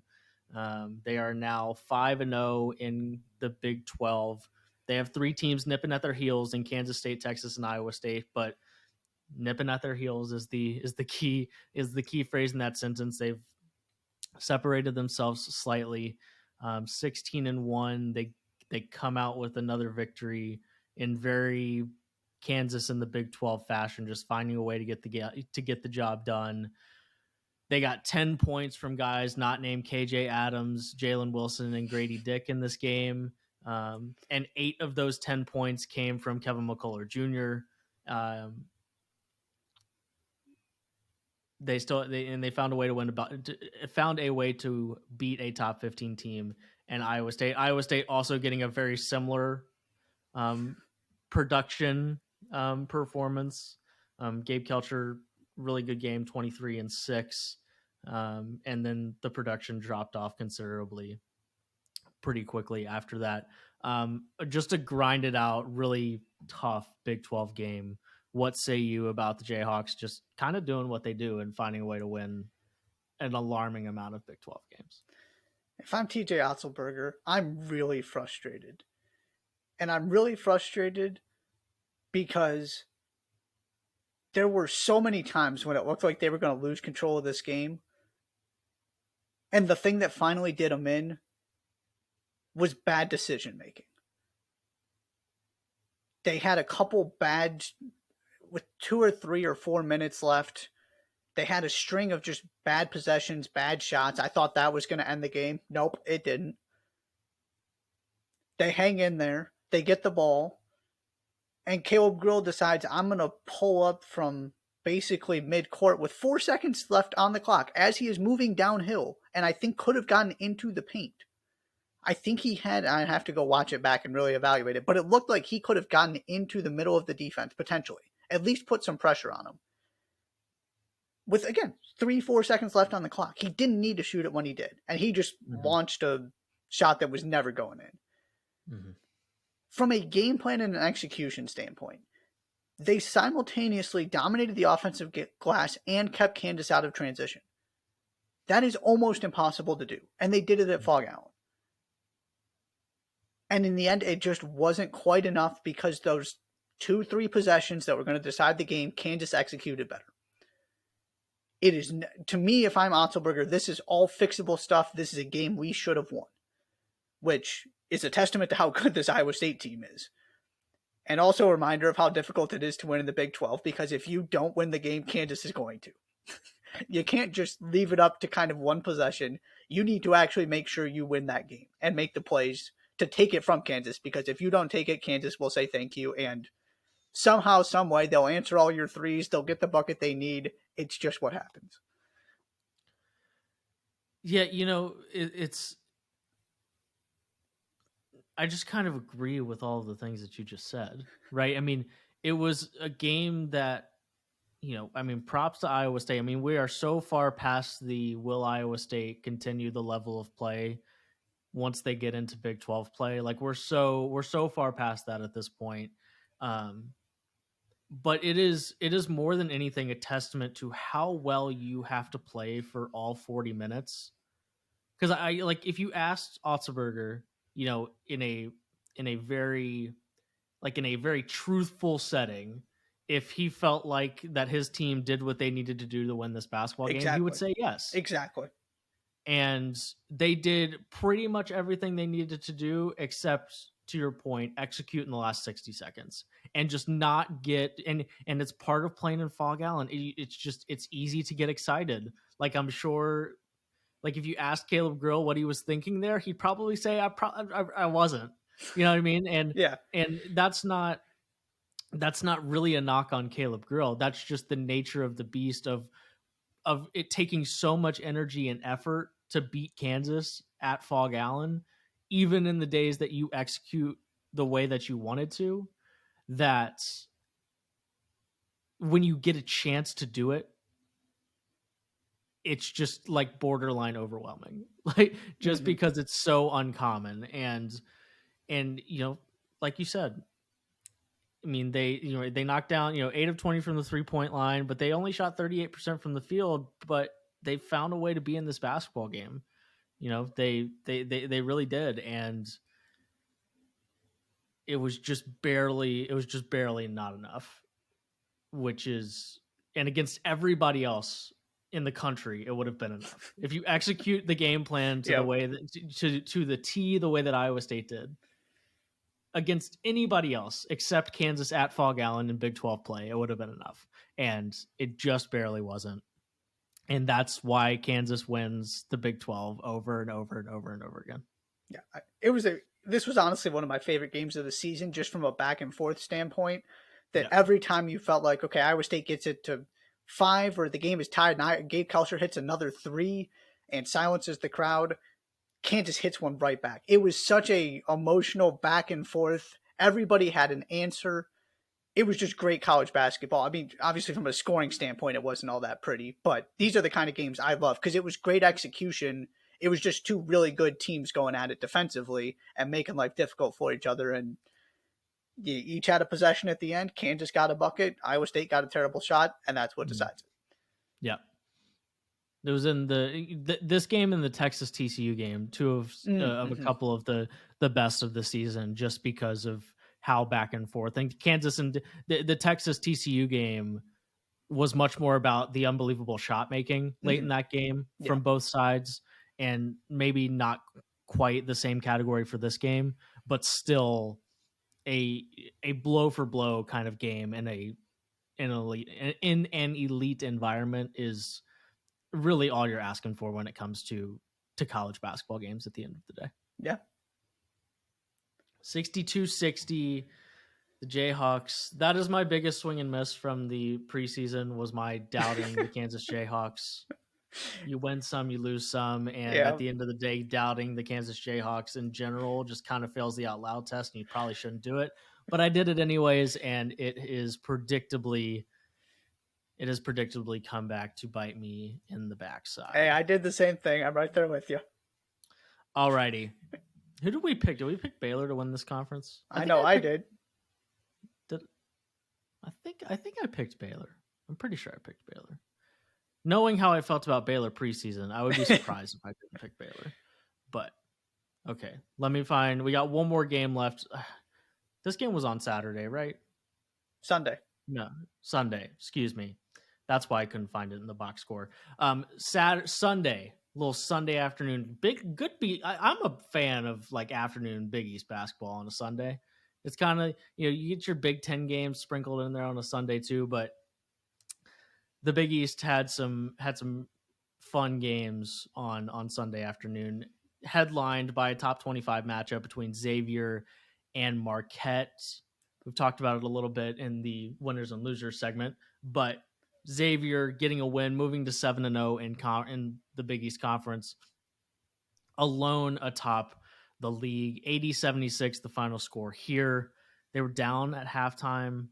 They are now 5-0 in the Big 12. They have 3 teams nipping at their heels in Kansas State, Texas, and Iowa State, but nipping at their heels is the key phrase in that sentence. They've separated themselves slightly. 16-1. They come out with another victory in very Kansas in the Big 12 fashion, just finding a way to get the job done. They got 10 points from guys not named KJ Adams, Jalen Wilson, and Grady Dick in this game. And 8 of those 10 points came from Kevin McCullough Jr. They found a way to win found a way to beat a top 15 team and Iowa State. Iowa State also getting a very similar production performance. Gabe Kelcher, really good game, 23-6. And then the production dropped off considerably pretty quickly after that. Just a grinded out, really tough Big 12 game. What say you about the Jayhawks just kind of doing what they do and finding a way to win an alarming amount of Big 12 games? If I'm TJ Otzelberger, I'm really frustrated. And I'm really frustrated because there were so many times when it looked like they were going to lose control of this game. And the thing that finally did them in was bad decision making. They had a couple bad, with 2 or 3 or 4 minutes left, they had a string of just bad possessions, bad shots. I thought that was going to end the game. Nope, it didn't. They hang in there. They get the ball. And Caleb Grill decides, I'm going to pull up from basically mid-court with 4 seconds left on the clock as he is moving downhill, and I think could have gotten into the paint. I think he had, I'd have to go watch it back and really evaluate it, but it looked like he could have gotten into the middle of the defense, potentially. At least put some pressure on him. With, again, 3-4 seconds left on the clock. He didn't need to shoot it when he did. And he just launched a shot that was never going in. Mm-hmm. From a game plan and an execution standpoint, they simultaneously dominated the offensive glass and kept Kansas out of transition. That is almost impossible to do. And they did it at Fog Allen. And in the end, it just wasn't quite enough because those 2-3 possessions that were going to decide the game, Kansas executed better. It is, to me, if I'm Otzelberger, this is all fixable stuff. This is a game we should have won, which is a testament to how good this Iowa State team is. And also a reminder of how difficult it is to win in the Big 12, because if you don't win the game, Kansas is going to. You can't just leave it up to kind of one possession. You need to actually make sure you win that game and make the plays to take it from Kansas, because if you don't take it, Kansas will say thank you, and somehow, some way, they'll answer all your threes. They'll get the bucket they need. It's just what happens. Yeah, it's. I just kind of agree with all of the things that you just said, right? I mean, it was a game that, props to Iowa State. I mean, we are so far past the will Iowa State continue the level of play once they get into Big 12 play. Like we're so far past that at this point. But it is more than anything a testament to how well you have to play for all 40 minutes. Because if you asked Otzelberger, in a very truthful setting, if he felt like that his team did what they needed to do to win this basketball game, he would say yes. Exactly. And they did pretty much everything they needed to do, except, to your point, execute in the last 60 seconds and just not get, and it's part of playing in Fog Allen. It's easy to get excited. Like, I'm sure, like if you asked Caleb Grill what he was thinking there, he'd probably say, I wasn't, you know what I mean? And yeah, and that's not really a knock on Caleb Grill. That's just the nature of the beast of it taking so much energy and effort to beat Kansas at Fog Allen, even in the days that you execute the way that you wanted to, that when you get a chance to do it, it's just like borderline overwhelming, like just because it's so uncommon. And like you said, I mean, they knocked down, 8 of 20 from the 3-point line, but they only shot 38% from the field, but they found a way to be in this basketball game. They really did. And it was just barely not enough, and against everybody else in the country, it would have been enough. If you execute the game plan to the way that, to the T, the way that Iowa State did, against anybody else except Kansas at Fog Allen in Big 12 play, it would have been enough. And it just barely wasn't. And that's why Kansas wins the Big 12 over and over and over and over again. Yeah, this was honestly one of my favorite games of the season, just from a back and forth standpoint, that every time you felt like, okay, Iowa State gets it to 5 or the game is tied and Gabe Kelcher hits another 3 and silences the crowd, Kansas hits one right back. It was such a emotional back and forth. Everybody had an answer. It was just great college basketball. I mean, obviously from a scoring standpoint, it wasn't all that pretty, but these are the kind of games I love because it was great execution. It was just two really good teams going at it defensively and making life difficult for each other. And you each had a possession at the end. Kansas got a bucket. Iowa State got a terrible shot, and that's what decides it. Yeah. It was in this game and the Texas TCU game, two of a couple of the best of the season, just because of how back and forth. And Kansas and the Texas TCU game was much more about the unbelievable shot making late in that game from both sides, and maybe not quite the same category for this game, but still a blow for blow kind of game in an elite environment is really all you're asking for when it comes to college basketball games at the end of the day. Yeah. 62-60, the Jayhawks. That is my biggest swing and miss from the preseason, was my doubting the Kansas Jayhawks. You win some, you lose some. And at the end of the day, doubting the Kansas Jayhawks in general just kind of fails the out loud test, and you probably shouldn't do it. But I did it anyways, and it has predictably come back to bite me in the backside. Hey, I did the same thing. I'm right there with you. Alrighty. Who did we pick? Did we pick Baylor to win this conference? I did. I think I picked Baylor. I'm pretty sure I picked Baylor. Knowing how I felt about Baylor preseason, I would be surprised if I didn't pick Baylor. But okay, let me find. We got one more game left. This game was on Saturday, right? Sunday. No, Sunday. Excuse me. That's why I couldn't find it in the box score. Sunday, little Sunday afternoon, good beat. I'm a fan of like afternoon Big East basketball on a Sunday. It's kind of, you get your Big Ten games sprinkled in there on a Sunday too, but the Big East had some fun games on Sunday afternoon, headlined by a top 25 matchup between Xavier and Marquette. We've talked about it a little bit in the winners and losers segment, but Xavier getting a win, moving to 7-0 in the Big East Conference, alone atop the league. 80-76, the final score here. They were down at halftime,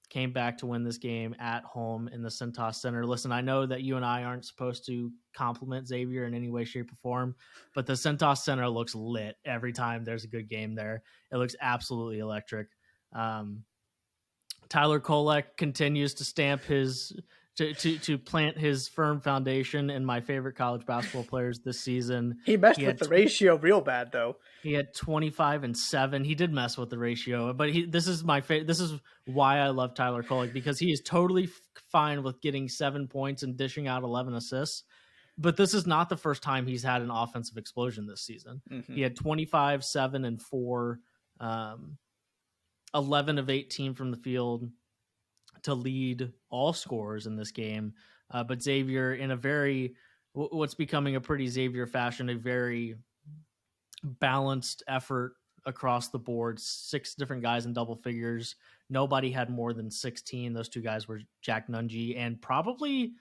came back to win this game at home in the Cintas Center. Listen, I know that you and I aren't supposed to compliment Xavier in any way, shape, or form, but the Cintas Center looks lit every time there's a good game there. It looks absolutely electric. Tyler Kolek continues to stamp his to plant his firm foundation in my favorite college basketball players this season. He messed with the ratio real bad though. He had 25 and 7. He did mess with the ratio, but this is my favorite. This is why I love Tyler Kolek, because he is totally fine with getting 7 points and dishing out 11 assists. But this is not the first time he's had an offensive explosion this season. Mm-hmm. He had 25, 7, and 4, 11 of 18 from the field to lead all scorers in this game. But Xavier, in a very, what's becoming a pretty Xavier fashion, a very balanced effort across the board. 6 different guys in double figures. Nobody had more than 16. Those 2 guys were Jack Nunge and probably,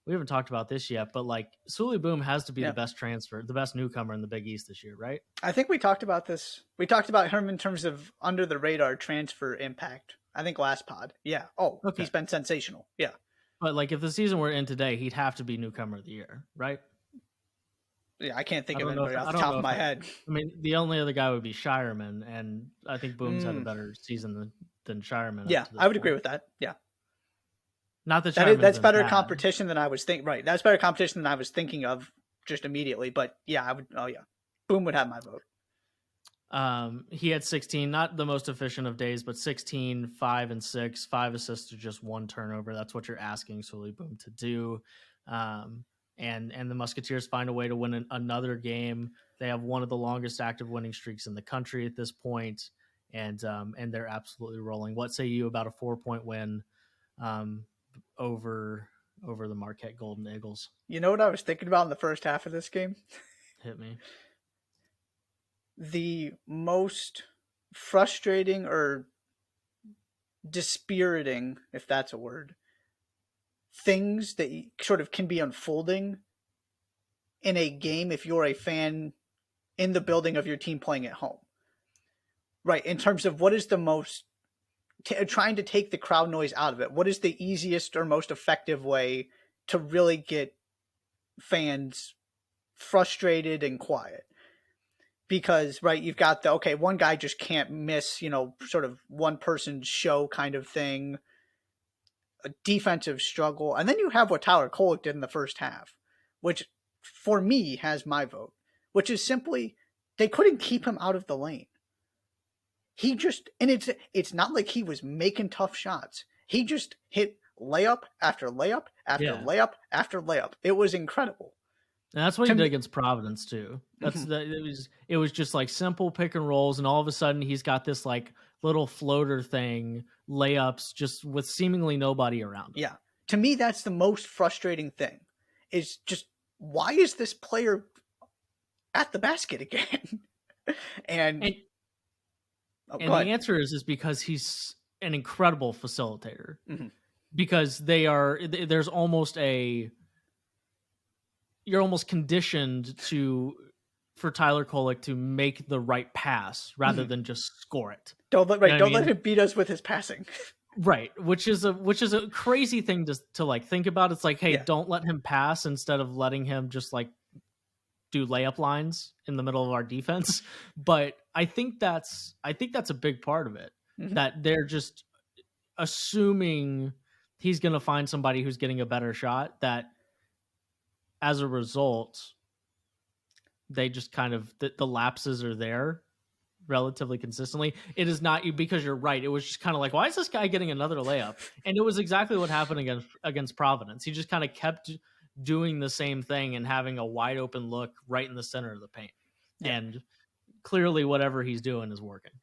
we haven't talked about this yet, but like Sully Boom has to be the best transfer, the best newcomer in the Big East this year, right? I think we talked about this. We talked about him in terms of under the radar transfer impact. I think last pod. Yeah. Oh, okay. He's been sensational. Yeah. But like if the season were in today, he'd have to be newcomer of the year, right? Yeah, I can't think of anybody off the top of my head. I mean, the only other guy would be Shireman, and I think Boom's had a better season than Shireman. Yeah, I would agree with that. Yeah. Not that that's better competition than I was thinking. Right, that's better competition than I was thinking of just immediately. But yeah, I would. Oh yeah, Boom would have my vote. He had 16, not the most efficient of days, but 16, 5 and 6, 5 assists to just 1 turnover. That's what you're asking Sully Boom to do. And the Musketeers find a way to win another game. They have one of the longest active winning streaks in the country at this point, and they're absolutely rolling. What say you about a 4-point win over the Marquette Golden Eagles? You know what I was thinking about in the first half of this game? Hit me. The most frustrating or dispiriting, if that's a word, things that sort of can be unfolding in a game if you're a fan in the building of your team playing at home. Right, in terms of what is the most, trying to take the crowd noise out of it. What is the easiest or most effective way to really get fans frustrated and quiet? Because, right, you've got one guy just can't miss, sort of one person's show kind of thing, a defensive struggle. And then you have what Tyler Kolek did in the first half, which for me has my vote, which is simply they couldn't keep him out of the lane. He just, and it's not like he was making tough shots. He just hit layup after layup after layup after layup. It was incredible. And that's what he did against Providence too. It was just like simple pick and rolls, and all of a sudden he's got this like little floater thing, layups, just with seemingly nobody around him. Yeah, to me that's the most frustrating thing. Is just why is this player at the basket again? and the answer is because he's an incredible facilitator. Mm-hmm. Because there's almost you're almost conditioned for Tyler Kolek to make the right pass rather than just score it. Don't let him beat us with his passing. Right, which is a crazy thing to like think about. It's like, hey, don't let him pass instead of letting him just like do layup lines in the middle of our defense. But I think that's a big part of it. Mm-hmm. That they're just assuming he's going to find somebody who's getting a better shot, that as a result, they just kind of the lapses are there relatively consistently. It is not because you're right. It was just kind of like, why is this guy getting another layup? And it was exactly what happened against Providence. He just kind of kept doing the same thing and having a wide open look right in the center of the paint. Yeah. And clearly, whatever he's doing is working.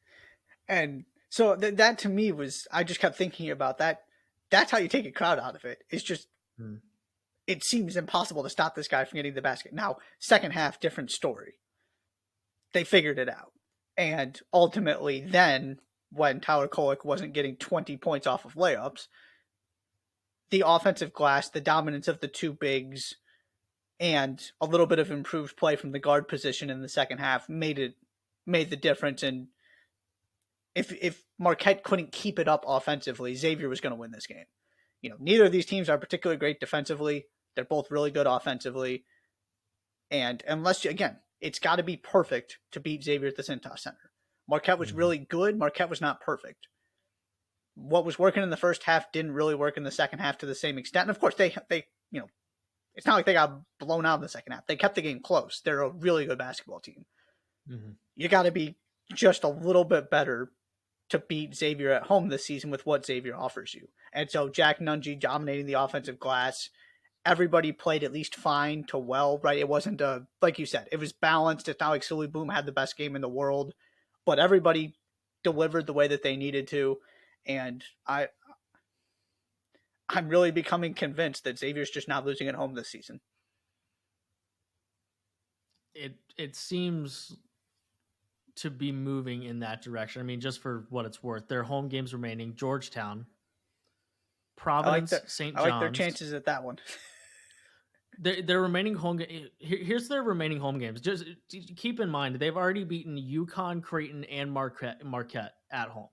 And so that to me was, I just kept thinking about that. That's how you take a crowd out of it. It's just, it seems impossible to stop this guy from getting the basket. Now, second half, different story. They figured it out. And ultimately, then, when Tyler Kolek wasn't getting 20 points off of layups, the offensive glass, the dominance of the two bigs, and a little bit of improved play from the guard position in the second half made the difference. And if Marquette couldn't keep it up offensively, Xavier was going to win this game. You know, neither of these teams are particularly great defensively. They're both really good offensively. And unless, again, it's got to be perfect to beat Xavier at the Cintas Center. Marquette was really good. Marquette was not perfect. What was working in the first half didn't really work in the second half to the same extent. And of course, they you know, it's not like they got blown out in the second half. They kept the game close. They're a really good basketball team. You got to be just a little bit better to beat Xavier at home this season with what Xavier offers you. And so Jack Nungy dominating the offensive glass. Everybody played at least fine to well, right? It wasn't like you said, it was balanced. It's not like Silly Boom had the best game in the world, but everybody delivered the way that they needed to. And I'm really becoming convinced that Xavier's just not losing at home this season. It seems to be moving in that direction. I mean, just for what it's worth, their home games remaining: Georgetown, Providence, St. John's. I like their chances at that one. Their remaining home game. Here's their remaining home games. Just keep in mind they've already beaten UConn, Creighton, and Marquette at home.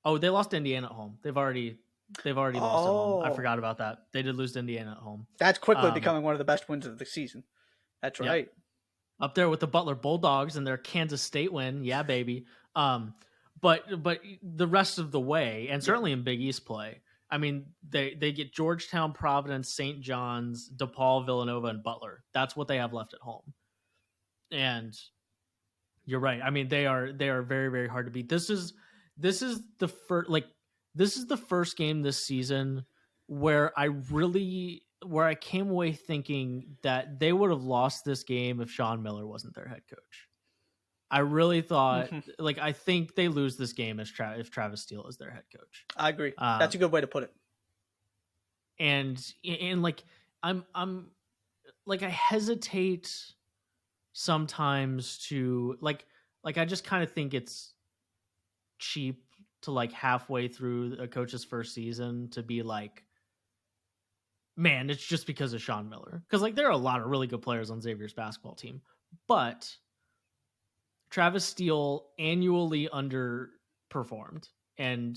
Oh, they lost to Indiana at home. They've already lost at home. I forgot about that. They did lose to Indiana at home. That's quickly becoming one of the best wins of the season. That's right. Yep. Up there with the Butler Bulldogs and their Kansas State win. Yeah, baby. But the rest of the way, and certainly in Big East play, I mean, they get Georgetown, Providence, St. John's, DePaul, Villanova, and Butler. That's what they have left at home. And you're right. I mean, they are very, very hard to beat. This is the first game this season where I came away thinking that they would have lost this game if Sean Miller wasn't their head coach. I really thought, I think they lose this game if Travis Steele is their head coach. I agree. That's a good way to put it. And I'm I hesitate sometimes to I just kind of think it's cheap to halfway through a coach's first season to be like, man, it's just because of Sean Miller. Because there are a lot of really good players on Xavier's basketball team, but Travis Steele annually underperformed and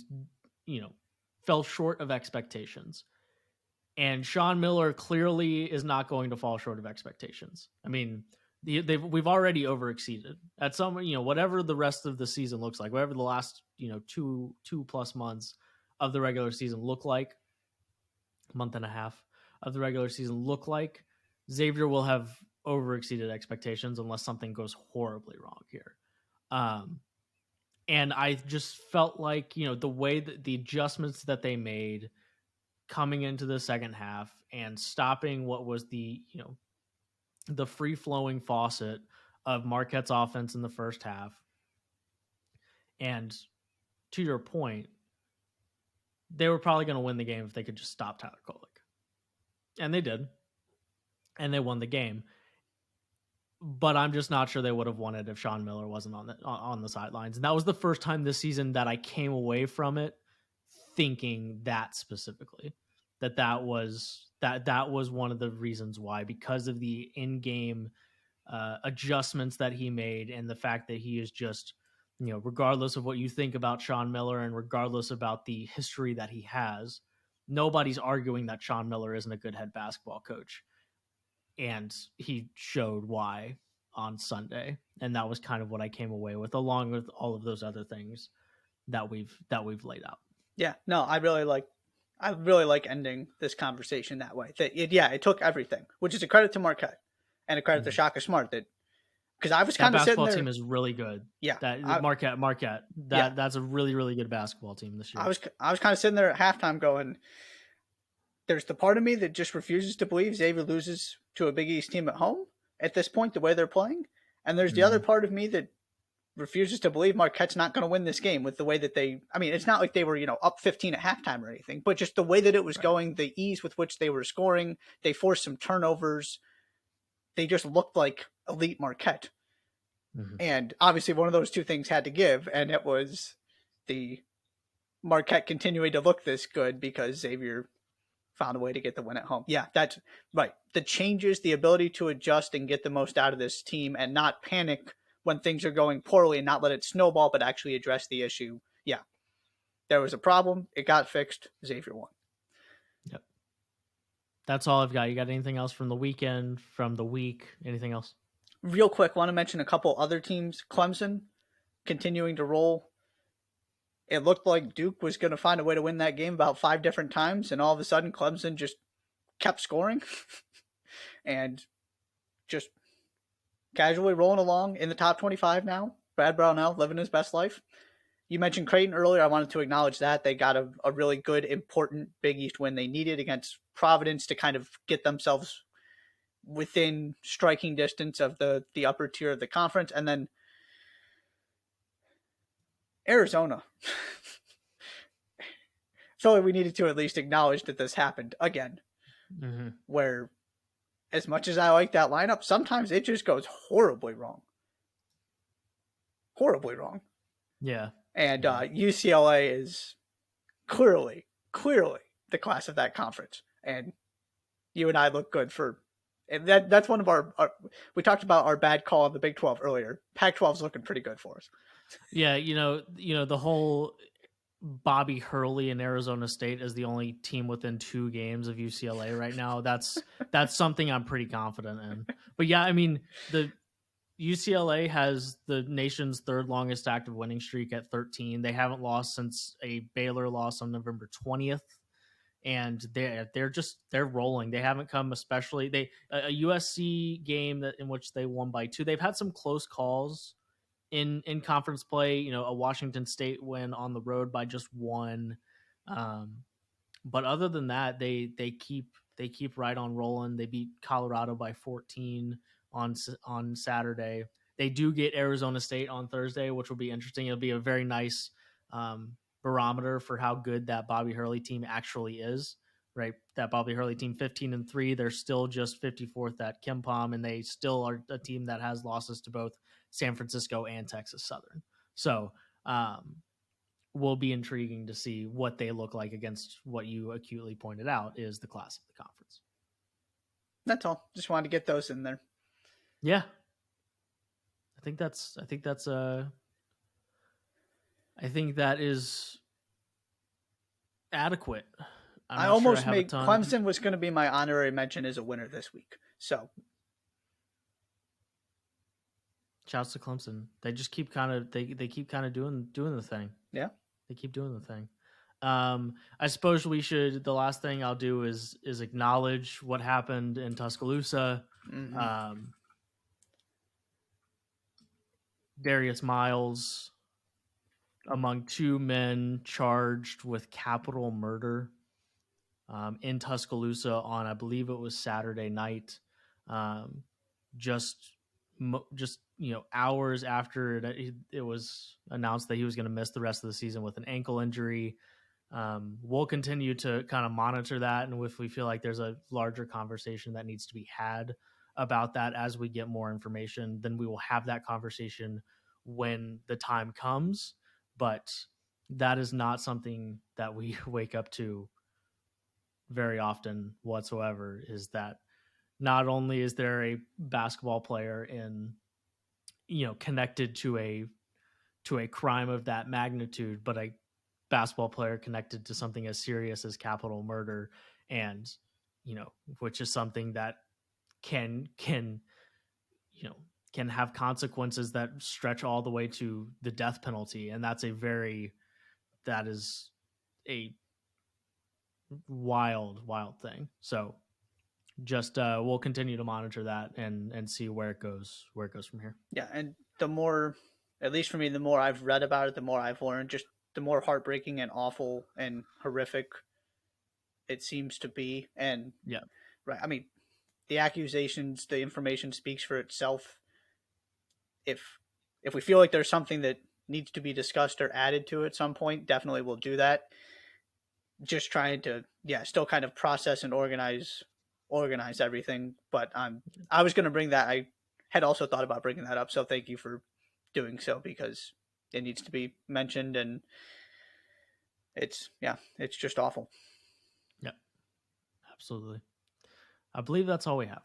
fell short of expectations. And Sean Miller clearly is not going to fall short of expectations. I mean, we've already overexceeded at some, whatever the rest of the season looks like, whatever the last, 2+ months of the regular season look like, month and a half of the regular season look like, Xavier will have overexceeded expectations unless something goes horribly wrong here. And I just felt like, the way that the adjustments that they made coming into the second half and stopping what was the free-flowing faucet of Marquette's offense in the first half. And to your point, they were probably going to win the game if they could just stop Tyler Kolek. And they did. And they won the game. But I'm just not sure they would have won it if Sean Miller wasn't on the sidelines. And that was the first time this season that I came away from it thinking that specifically. That was one of the reasons why, because of the in-game adjustments that he made and the fact that he is just, regardless of what you think about Sean Miller and regardless about the history that he has, nobody's arguing that Sean Miller isn't a good head basketball coach. And he showed why on Sunday. And that was kind of what I came away with, along with all of those other things that we've laid out. Yeah, no, I really like I really like ending this conversation that way. That it took everything, which is a credit to Marquette and a credit to Shaka Smart. That because I was That kind of sitting basketball there. team is really good. Yeah, That Marquette. That's a really, really good basketball team this year. I was kind of sitting there at halftime going, there's the part of me that just refuses to believe Xavier loses to a Big East team at home at this point, the way they're playing. And there's the other part of me that refuses to believe Marquette's not going to win this game with the way that it's not like they were, up 15 at halftime or anything, but just the way that it was going, the ease with which they were scoring, they forced some turnovers. They just looked like elite Marquette. And obviously one of those two things had to give, and it was the Marquette continuing to look this good because Xavier found a way to get the win at home. Yeah, that's right. The changes, the ability to adjust and get the most out of this team and not panic when things are going poorly and not let it snowball, but actually address the issue. Yeah, there was a problem. It got fixed. Xavier won. Yep. That's all I've got. You got anything else from the weekend, from the week? Anything else? Real quick, want to mention a couple other teams. Clemson continuing to roll. It looked like Duke was going to find a way to win that game about 5 different times, and all of a sudden Clemson just kept scoring and just casually rolling along in the top 25 now. Brad Brownell living his best life. You mentioned Creighton earlier. I wanted to acknowledge that. They got a really good, important Big East win they needed against Providence to kind of get themselves within striking distance of the upper tier of the conference. And then Arizona. felt like we needed to at least acknowledge that this happened again. Where, as much as I like that lineup, sometimes it just goes horribly wrong. Horribly wrong. Yeah. And UCLA is clearly the class of that conference. And you and I look good for... And that's one of our... We talked about our bad call on the Big 12 earlier. Pac-12 is looking pretty good for us. Yeah, the whole Bobby Hurley in Arizona State is the only team within 2 games of UCLA right now. That's something I'm pretty confident in. But yeah, I mean, the UCLA has the nation's 3rd longest active winning streak at 13. They haven't lost since a Baylor loss on November 20th. And they're rolling. They haven't come, especially a USC game in which they won by 2. They've had some close calls in conference play, a Washington State win on the road by just 1. But other than that, they keep right on rolling. They beat Colorado by 14 on Saturday. They do get Arizona State on Thursday, which will be interesting. It'll be a very nice barometer for how good that Bobby Hurley team actually is, right? That Bobby Hurley team 15-3, they're still just 54th at KenPom, and they still are a team that has losses to both San Francisco and Texas Southern. So will be intriguing to see what they look like against what you acutely pointed out is the class of the conference. That's all. Just wanted to get those in there. Yeah. I think that is adequate. I almost made Clemson was going to be my honorary mention as a winner this week. So shouts to Clemson. They just keep kind of doing the thing. Yeah. They keep doing the thing. I suppose the last thing I'll do is acknowledge what happened in Tuscaloosa. Mm-hmm. Darius Miles among 2 men charged with capital murder in Tuscaloosa on, I believe it was Saturday night. Just hours after it was announced that he was going to miss the rest of the season with an ankle injury. We'll continue to kind of monitor that, and if we feel like there's a larger conversation that needs to be had about that as we get more information, then we will have that conversation when the time comes. But that is not something that we wake up to very often whatsoever, is that not only is there a basketball player connected to a crime of that magnitude, but a basketball player connected to something as serious as capital murder, and which is something that can have consequences that stretch all the way to the death penalty. And that is a wild thing. So just we'll continue to monitor that and see where it goes from here. Yeah, and the more, at least for me, the more I've read about it, the more I've learned, just the more heartbreaking and awful and horrific it seems to be. And yeah, right, I mean, the accusations, the information speaks for itself. If we feel like there's something that needs to be discussed or added to at some point, definitely we'll do that. Just trying to, still kind of process and organize everything. But I was going to bring that. I had also thought about bringing that up. So thank you for doing so, because it needs to be mentioned, and it's just awful. Yep, absolutely. I believe that's all we have.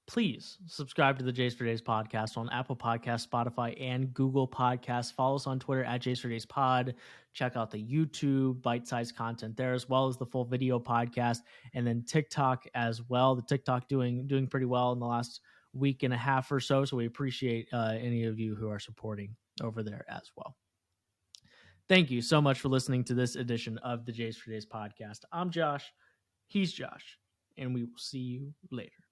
Please subscribe to the Jays for Days podcast on Apple Podcasts, Spotify, and Google Podcasts. Follow us on Twitter at Jays for Days Pod. Check out the YouTube bite-sized content there, as well as the full video podcast, and then TikTok as well. The TikTok doing pretty well in the last week and a half or so. So we appreciate any of you who are supporting over there as well. Thank you so much for listening to this edition of the Jays for Days podcast. I'm Josh. He's Josh, and we will see you later.